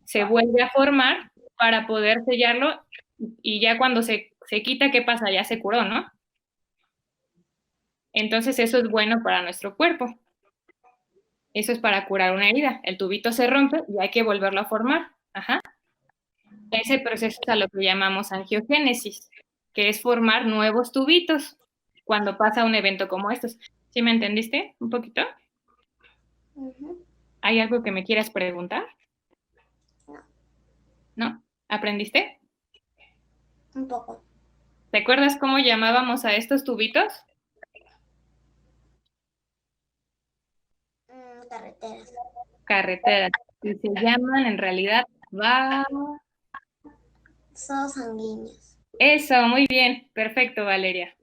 se vuelve a formar para poder sellarlo y ya cuando se quita, ¿qué pasa? Ya se curó, ¿no? Entonces eso es bueno para nuestro cuerpo. Eso es para curar una herida. El tubito se rompe y hay que volverlo a formar. Ese proceso es a lo que llamamos angiogénesis, que es formar nuevos tubitos cuando pasa un evento como estos. ¿Sí me entendiste un poquito? ¿Hay algo que me quieras preguntar? ¿No? ¿Aprendiste? Un poco. ¿Te acuerdas cómo llamábamos a estos tubitos? Carreteras. Carreteras. Y se llaman en realidad vasos sanguíneos. Eso, muy bien. Perfecto, Valeria.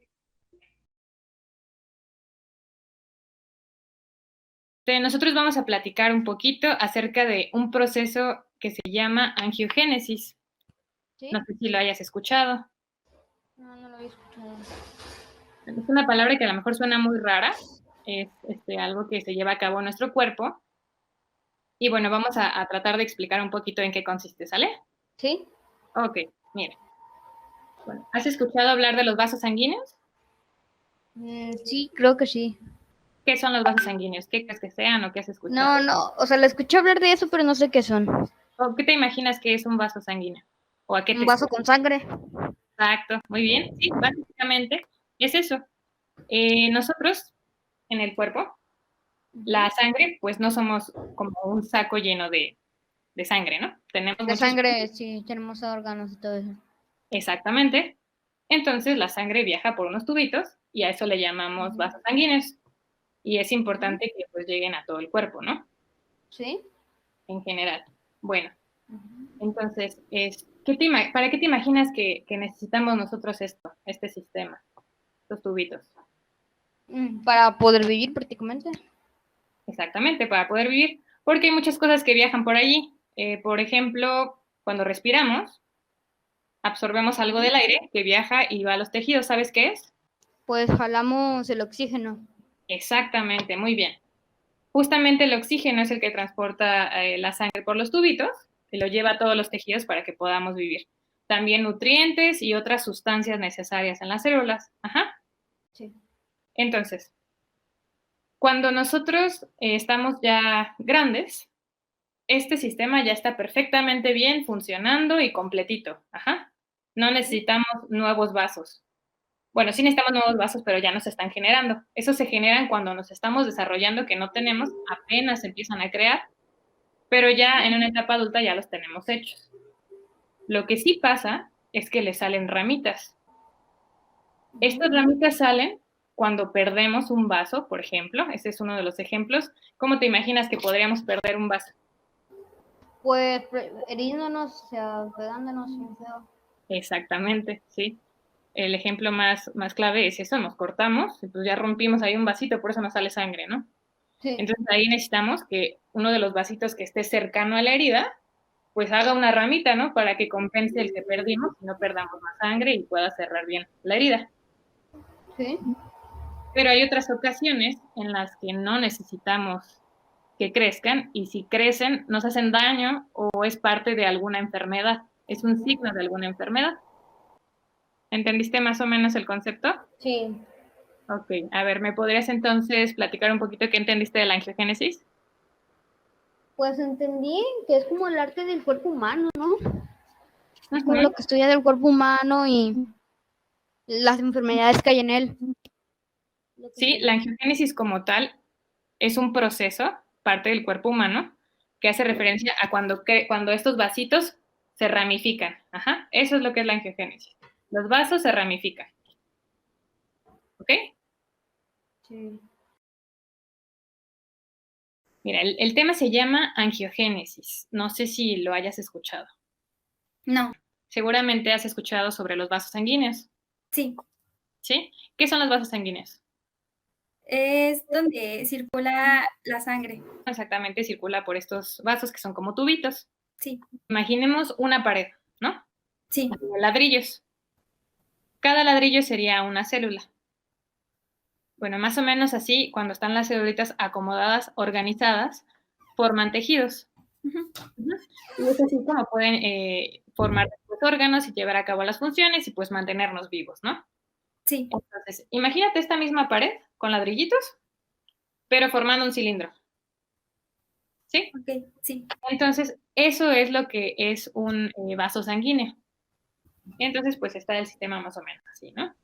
Nosotros vamos a platicar un poquito acerca de un proceso que se llama angiogénesis. ¿Sí? No sé si lo hayas escuchado. No, no lo había escuchado. Es una palabra que a lo mejor suena muy rara. Es algo que se lleva a cabo en nuestro cuerpo. Y bueno, vamos a tratar de explicar un poquito en qué consiste, ¿sale? Sí. Ok, mira. Bueno, ¿has escuchado hablar de los vasos sanguíneos? Sí, creo que sí. ¿Qué son los vasos sanguíneos? ¿Qué crees que sean o qué has escuchado? No, o sea, le escuché hablar de eso, pero no sé qué son. ¿O qué te imaginas que es un vaso sanguíneo? ¿O a qué te Un vaso con sangre. Exacto, muy bien. Sí, básicamente es eso. Nosotros, en el cuerpo, la sangre, pues no somos como un saco lleno de sangre, ¿no? Tenemos de sangre, sí, tenemos órganos y todo eso. Exactamente. Entonces la sangre viaja por unos tubitos y a eso le llamamos vasos sanguíneos. Y es importante que pues lleguen a todo el cuerpo, ¿no? Sí. En general. Bueno, entonces, ¿para qué te imaginas que necesitamos nosotros este sistema, estos tubitos? Para poder vivir prácticamente. Exactamente, para poder vivir, porque hay muchas cosas que viajan por allí. Por ejemplo, cuando respiramos, absorbemos algo del aire que viaja y va a los tejidos. ¿Sabes qué es? Pues jalamos el oxígeno. Exactamente, muy bien. Justamente el oxígeno es el que transporta la sangre por los tubitos y lo lleva a todos los tejidos para que podamos vivir. También nutrientes y otras sustancias necesarias en las células. Sí. Entonces, Cuando nosotros estamos ya grandes, este sistema ya está perfectamente bien funcionando y completito. Ajá. No necesitamos nuevos vasos. Bueno, sí necesitamos nuevos vasos, pero ya no se están generando. Esos se generan cuando nos estamos desarrollando, que no tenemos, apenas se empiezan a crear, pero ya en una etapa adulta ya los tenemos hechos. Lo que sí pasa es que le salen ramitas. Estas ramitas salen cuando perdemos un vaso, por ejemplo. Ese es uno de los ejemplos. ¿Cómo te imaginas que podríamos perder un vaso? Pues heriéndonos, o sea, pegándonos bien feo. Exactamente, sí. El ejemplo más clave es eso, nos cortamos, y pues ya rompimos ahí un vasito, por eso nos sale sangre, ¿no? Sí. Entonces ahí necesitamos que uno de los vasitos que esté cercano a la herida, pues haga una ramita, ¿no? Para que compense el que perdimos y no perdamos más sangre y pueda cerrar bien la herida. Sí. Pero hay otras ocasiones en las que no necesitamos que crezcan, y si crecen nos hacen daño o es parte de alguna enfermedad, es un signo de alguna enfermedad. ¿Entendiste más o menos el concepto? Sí. Ok, a ver, ¿me podrías entonces platicar un poquito qué entendiste de la angiogénesis? Pues entendí que es como el arte del cuerpo humano, ¿no? Es como lo que estudia del cuerpo humano y las enfermedades que hay en él. Sí, la angiogénesis como tal es un proceso, parte del cuerpo humano, que hace referencia a cuando estos vasitos se ramifican. Ajá, eso es lo que es la angiogénesis. Los vasos se ramifican. ¿Ok? Sí. Mira, el tema se llama angiogénesis. No sé si lo hayas escuchado. No. Seguramente has escuchado sobre los vasos sanguíneos. Sí. ¿Sí? ¿Qué son los vasos sanguíneos? Es donde circula la sangre. Exactamente, circula por estos vasos que son como tubitos. Sí. Imaginemos una pared, ¿no? Sí. Ladrillos. Cada ladrillo sería una célula. Bueno, más o menos así, cuando están las celulitas acomodadas, organizadas, forman tejidos. Y es así como pueden formar los órganos y llevar a cabo las funciones y pues mantenernos vivos, ¿no? Sí. Entonces, imagínate esta misma pared con ladrillitos, pero formando un cilindro. ¿Sí? Ok, sí. Entonces, eso es lo que es un vaso sanguíneo. Entonces, pues está el sistema más o menos así, ¿no?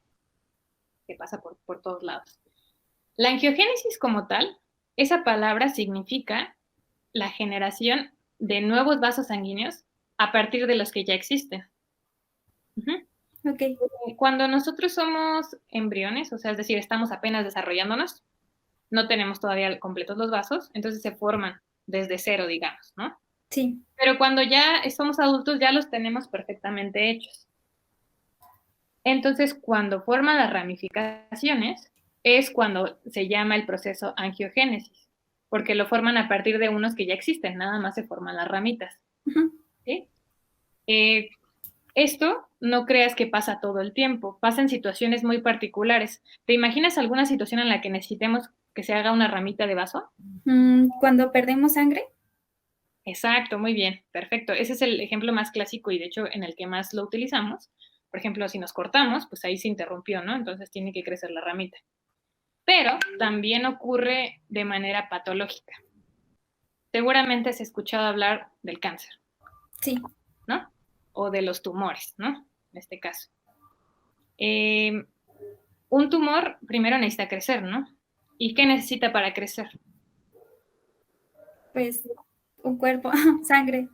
Que pasa por todos lados. La angiogénesis como tal, esa palabra significa la generación de nuevos vasos sanguíneos a partir de los que ya existen. Okay. Cuando nosotros somos embriones, o sea, es decir, estamos apenas desarrollándonos, no tenemos todavía completos los vasos, entonces se forman desde cero, digamos, ¿no? Sí. Pero cuando ya somos adultos, ya los tenemos perfectamente hechos. Entonces, cuando forman las ramificaciones, es cuando se llama el proceso angiogénesis, porque lo forman a partir de unos que ya existen, nada más se forman las ramitas. ¿Sí? Esto no creas que pasa todo el tiempo, pasa en situaciones muy particulares. ¿Te imaginas alguna situación en la que necesitemos que se haga una ramita de vaso? Cuando perdemos sangre. Exacto, muy bien, perfecto. Ese es el ejemplo más clásico y de hecho en el que más lo utilizamos. Por ejemplo, si nos cortamos, pues ahí se interrumpió, ¿no? Entonces tiene que crecer la ramita. Pero también ocurre de manera patológica. Seguramente has escuchado hablar del cáncer. Sí. ¿No? O de los tumores, ¿no? En este caso. Un tumor primero necesita crecer, ¿no? ¿Y qué necesita para crecer? Pues un cuerpo, sangre.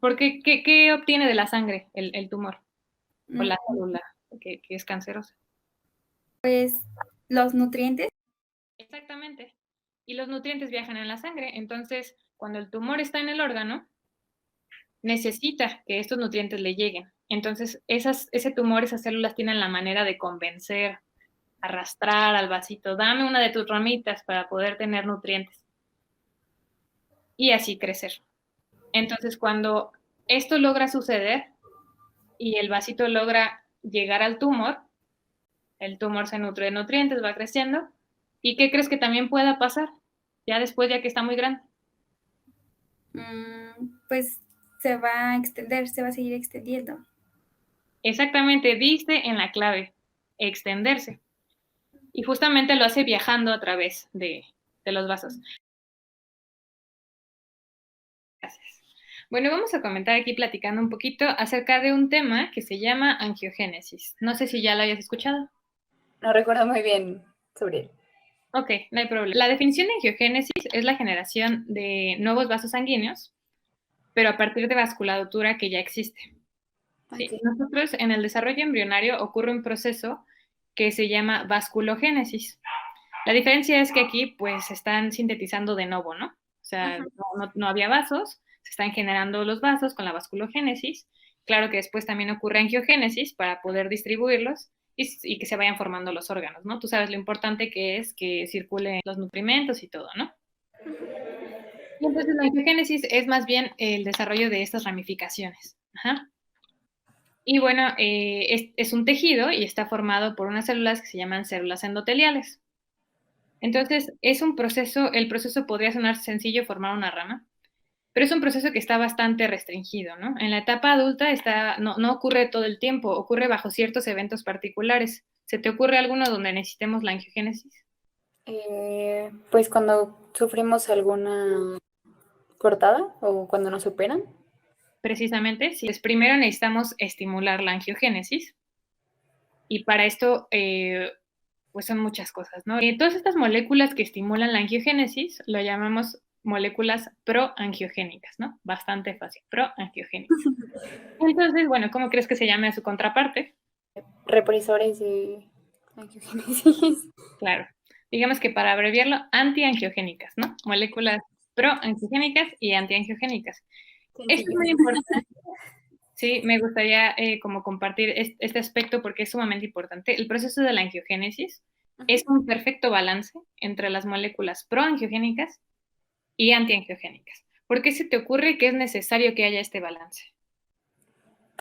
Porque, ¿qué obtiene de la sangre el tumor? O la célula que es cancerosa. Pues los nutrientes. Exactamente. Y los nutrientes viajan en la sangre. Entonces, cuando el tumor está en el órgano, necesita que estos nutrientes le lleguen. Entonces, ese tumor, esas células tienen la manera de convencer, arrastrar al vasito, dame una de tus ramitas para poder tener nutrientes. Y así crecer. Entonces, cuando esto logra suceder y el vasito logra llegar al tumor, el tumor se nutre de nutrientes, va creciendo. ¿Y qué crees que también pueda pasar? Ya después, ya que está muy grande. Pues se va a extender, se va a seguir extendiendo. Exactamente, diste en la clave, extenderse. y justamente lo hace viajando a través de los vasos. Gracias. Bueno, vamos a comentar aquí platicando un poquito acerca de un tema que se llama angiogénesis. No sé si ya lo hayas escuchado. No recuerdo muy bien sobre él. Ok, no hay problema. La definición de angiogénesis es la generación de nuevos vasos sanguíneos, pero a partir de vasculatura que ya existe. ¿Sí? Okay. Nosotros en el desarrollo embrionario ocurre un proceso que se llama vasculogénesis. La diferencia es que aquí pues se están sintetizando de nuevo, ¿no? O sea, no había vasos, se están generando los vasos con la vasculogénesis. Claro que después también ocurre angiogénesis para poder distribuirlos y que se vayan formando los órganos, ¿no? Tú sabes lo importante que es que circulen los nutrimentos y todo, ¿no? Y entonces la angiogénesis es más bien el desarrollo de estas ramificaciones. Ajá. Y bueno, es un tejido y está formado por unas células que se llaman células endoteliales. Entonces, es un proceso, el proceso podría sonar sencillo formar una rama, pero es un proceso que está bastante restringido, ¿no? En la etapa adulta no ocurre todo el tiempo, ocurre bajo ciertos eventos particulares. ¿Se te ocurre alguno donde necesitemos la angiogénesis? Pues cuando sufrimos alguna cortada o cuando nos operan. Precisamente, sí. Pues primero necesitamos estimular la angiogénesis y para esto pues son muchas cosas, ¿no? Todas estas moléculas que estimulan la angiogénesis lo llamamos moléculas proangiogénicas, ¿no? Bastante fácil, proangiogénicas. Entonces, bueno, ¿cómo crees que se llame a su contraparte? Represores de angiogénesis. Claro. Digamos que para abreviarlo, antiangiogénicas, ¿no? Moléculas proangiogénicas y antiangiogénicas. Esto es muy importante. Sí, me gustaría como compartir este aspecto porque es sumamente importante. El proceso de la angiogénesis es un perfecto balance entre las moléculas proangiogénicas y antiangiogénicas. ¿Por qué se te ocurre que es necesario que haya este balance?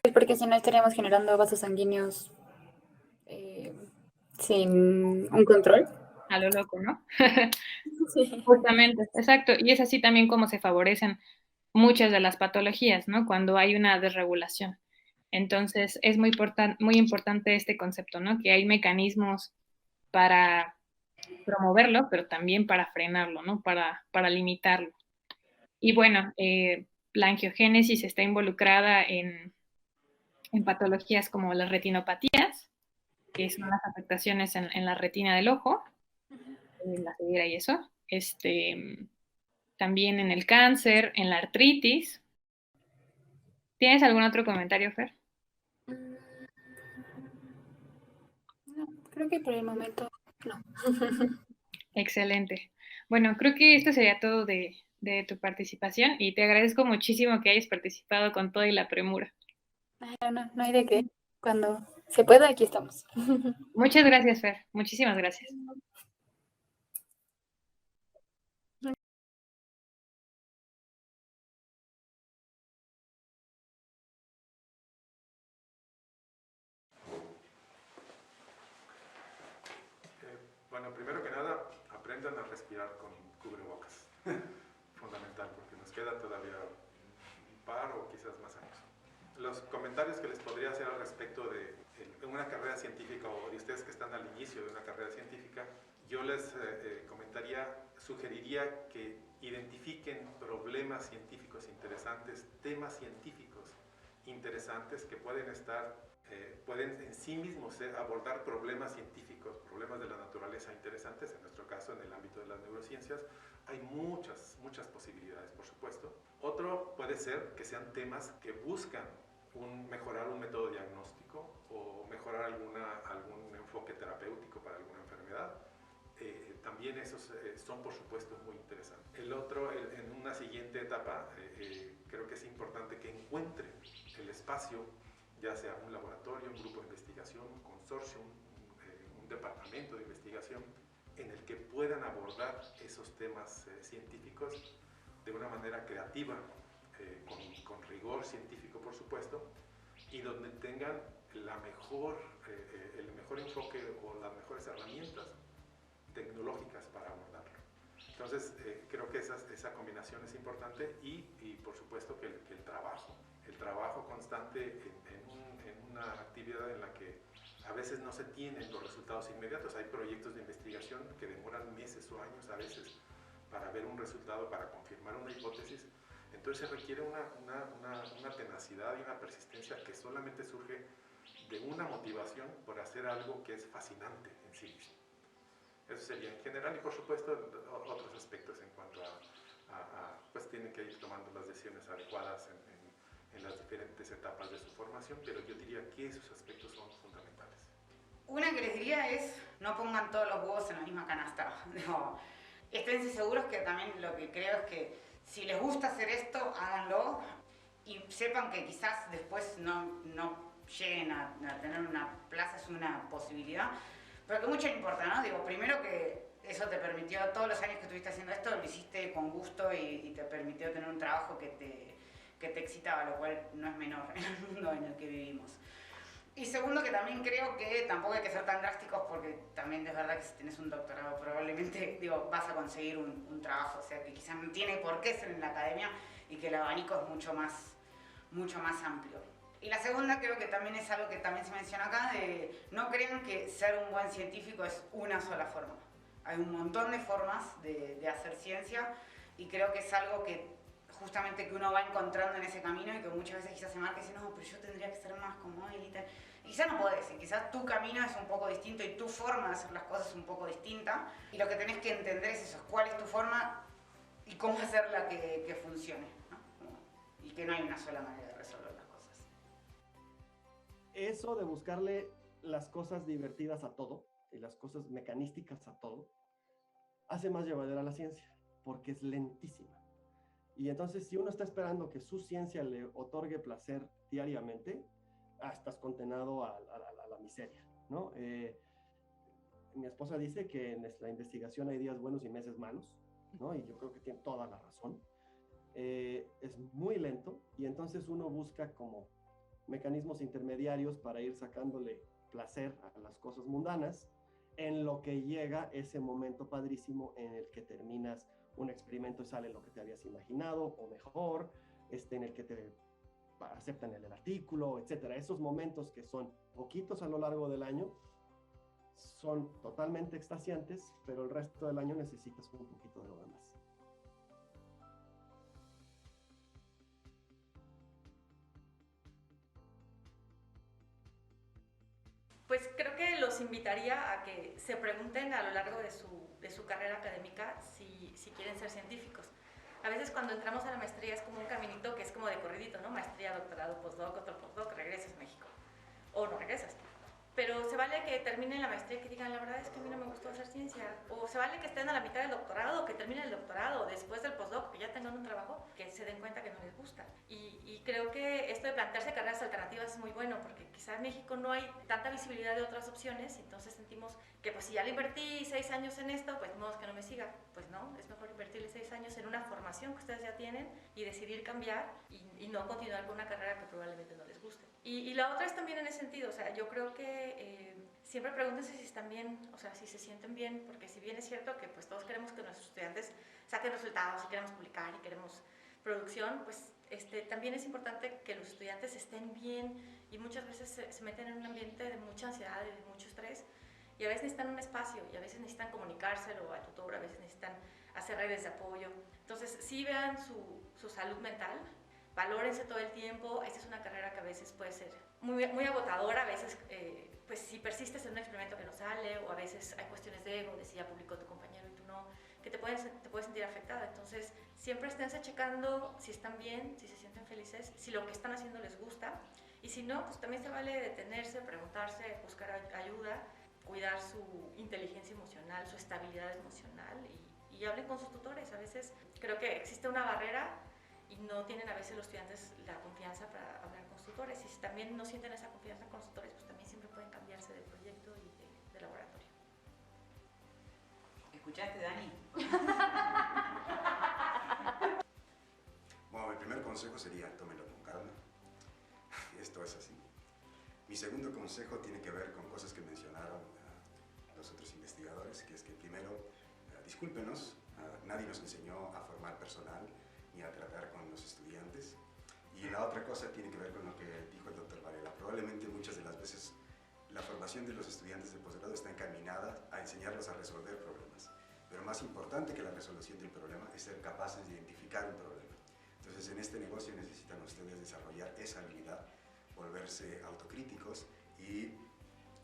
Pues porque si no estaríamos generando vasos sanguíneos sin un control. A lo loco, ¿no? Sí. Justamente, exacto. Y es así también como se favorecen muchas de las patologías, ¿no? Cuando hay una desregulación. Entonces, es muy importante este concepto, ¿no? Que hay mecanismos para promoverlo, pero también para frenarlo, ¿no? Para limitarlo. Y bueno, la angiogénesis está involucrada en patologías como las retinopatías, que son las afectaciones en la retina del ojo, en la ceguera y eso. También en el cáncer, en la artritis. ¿Tienes algún otro comentario, Fer? No, creo que por el momento no. Excelente. Bueno, creo que esto sería todo de tu participación y te agradezco muchísimo que hayas participado con toda y la premura. No hay de qué. Cuando se pueda, aquí estamos. Muchas gracias, Fer. Muchísimas gracias. Bueno, primero que nada, aprendan a respirar con cubrebocas. Fundamental, porque nos queda todavía un par o quizás más años. Los comentarios que les podría hacer al respecto de una carrera científica o de ustedes que están al inicio de una carrera científica, yo les sugeriría que identifiquen problemas científicos interesantes, temas científicos interesantes que pueden en sí mismos abordar problemas científicos, problemas de la naturaleza interesantes, en nuestro caso en el ámbito de las neurociencias. Hay muchas posibilidades, por supuesto. Otro puede ser que sean temas que buscan mejorar un método diagnóstico o mejorar algún enfoque terapéutico para alguna enfermedad. También esos son, por supuesto, muy interesantes. El otro, en una siguiente etapa, creo que es importante que encuentren el espacio, ya sea un laboratorio, un grupo de investigación, un consorcio, un departamento de investigación, en el que puedan abordar esos temas científicos de una manera creativa, con rigor científico, por supuesto, y donde tengan el mejor enfoque o las mejores herramientas tecnológicas para abordarlo. Entonces, creo que esa combinación es importante y por supuesto que el trabajo constante en una actividad en la que a veces no se tienen los resultados inmediatos. Hay proyectos de investigación que demoran meses o años a veces para ver un resultado, para confirmar una hipótesis. Entonces se requiere una tenacidad y una persistencia que solamente surge de una motivación por hacer algo que es fascinante en sí mismo. Eso sería en general, y por supuesto otros aspectos en cuanto pues tienen que ir tomando las decisiones adecuadas en las diferentes etapas de su formación, pero yo diría que esos aspectos son fundamentales. Una que les diría es, no pongan todos los huevos en la misma canasta. No, esténse seguros que también lo que creo es que si les gusta hacer esto, háganlo y sepan que quizás después no lleguen a tener una plaza, es una posibilidad, pero que mucho importa, ¿no? Digo, primero que eso te permitió, todos los años que estuviste haciendo esto, lo hiciste con gusto y te permitió tener un trabajo que te excitaba, lo cual no es menor en el mundo en el que vivimos. Y segundo, que también creo que tampoco hay que ser tan drásticos, porque también es verdad que si tienes un doctorado probablemente, digo, vas a conseguir un trabajo, o sea que quizás no tiene por qué ser en la academia y que el abanico es mucho más amplio. Y la segunda creo que también es algo que también se menciona acá, de no crean que ser un buen científico es una sola forma. Hay un montón de formas de hacer ciencia y creo que es algo que justamente que uno va encontrando en ese camino y que muchas veces quizás se marca y dice, no, pero yo tendría que ser más como él y tal. Y quizás no podés, y quizás tu camino es un poco distinto y tu forma de hacer las cosas es un poco distinta. Y lo que tenés que entender es eso, cuál es tu forma y cómo hacerla que funcione, ¿no? Y que no hay una sola manera de resolver las cosas. Eso de buscarle las cosas divertidas a todo y las cosas mecanísticas a todo, hace más llevadera la ciencia, porque es lentísima. Y entonces, si uno está esperando que su ciencia le otorgue placer diariamente, estás condenado a la miseria, ¿no? Mi esposa dice que en la investigación hay días buenos y meses malos, ¿no? Y yo creo que tiene toda la razón. Es muy lento y entonces uno busca como mecanismos intermediarios para ir sacándole placer a las cosas mundanas, en lo que llega ese momento padrísimo en el que terminas un experimento y sale lo que te habías imaginado o mejor, en el que te aceptan el artículo, etcétera. Esos momentos que son poquitos a lo largo del año son totalmente extasiantes, pero el resto del año necesitas un poquito de lo demás. Pues creo que los invitaría a que se pregunten a lo largo de su carrera académica si quieren ser científicos. A veces cuando entramos a la maestría es como un caminito que es como de corridito, ¿no? Maestría, doctorado, postdoc, otro postdoc, regresas a México. O no regresas. Pero se vale que terminen la maestría y que digan, la verdad es que a mí no me gustó hacer ciencia. O se vale que estén a la mitad del doctorado, que terminen el doctorado, después del postdoc, que ya tengan un trabajo, que se den cuenta que no les gusta. Y creo que esto de plantearse carreras alternativas es muy bueno, porque quizás en México no hay tanta visibilidad de otras opciones, y entonces sentimos que pues si ya le invertí 6 años en esto, pues no, es que no me siga. Pues no, es mejor invertirle 6 años en una formación que ustedes ya tienen y decidir cambiar y no continuar con una carrera que probablemente no les guste. Y la otra es también en ese sentido, o sea, yo creo que siempre pregúntense si están bien, o sea, si se sienten bien, porque si bien es cierto que pues todos queremos que nuestros estudiantes saquen resultados y queremos publicar y queremos producción, pues también es importante que los estudiantes estén bien, y muchas veces se meten en un ambiente de mucha ansiedad y de mucho estrés, y a veces necesitan un espacio, y a veces necesitan comunicárselo al tutor, a veces necesitan hacer redes de apoyo. Entonces sí vean su salud mental, valórense todo el tiempo. Esta es una carrera que a veces puede ser muy, muy agotadora, a veces pues si persistes en un experimento que no sale, o a veces hay cuestiones de ego, de si ya publicó tu compañero y tú no, que te puedes sentir afectada. Entonces siempre esténse checando si están bien, si se sienten felices, si lo que están haciendo les gusta, y si no, pues también se vale detenerse, preguntarse, buscar ayuda, cuidar su inteligencia emocional, su estabilidad emocional, y hablen con sus tutores. A veces creo que existe una barrera y no tienen a veces los estudiantes la confianza para hablar con sus tutores, y si también no sienten esa confianza con los tutores, pues también siempre pueden cambiarse de proyecto y de laboratorio. ¿Escuchaste, Dani? Bueno, mi primer consejo sería tómenlo con calma. Esto es así. Mi segundo consejo tiene que ver con cosas que mencionaron los otros investigadores, que es que primero, discúlpenos, nadie nos enseñó a formar personal ni a tratar con los estudiantes. Y la otra cosa tiene que ver con lo que dijo el doctor Varela. Probablemente muchas de las veces la formación de los estudiantes de posgrado está encaminada a enseñarlos a resolver problemas. Pero más importante que la resolución del problema es ser capaces de identificar un problema. Entonces, en este negocio necesitan ustedes desarrollar esa habilidad, volverse autocríticos y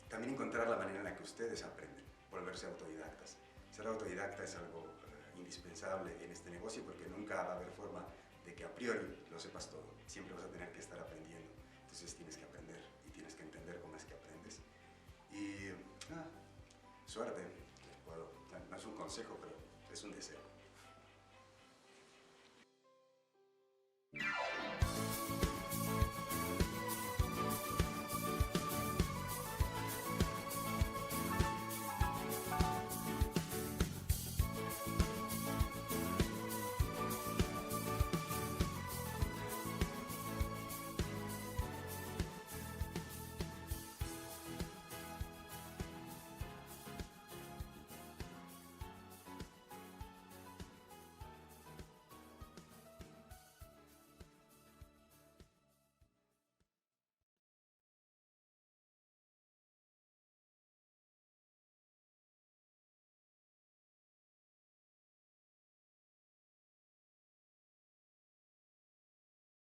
también encontrar la manera en la que ustedes aprenden, volverse autodidactas. Ser autodidacta es algo indispensable en este negocio porque nunca va a haber forma de que a priori lo sepas todo. Siempre vas a tener que estar aprendiendo. Entonces tienes que aprender y tienes que entender cómo es que aprendes. Y suerte, no es un consejo, pero es un deseo.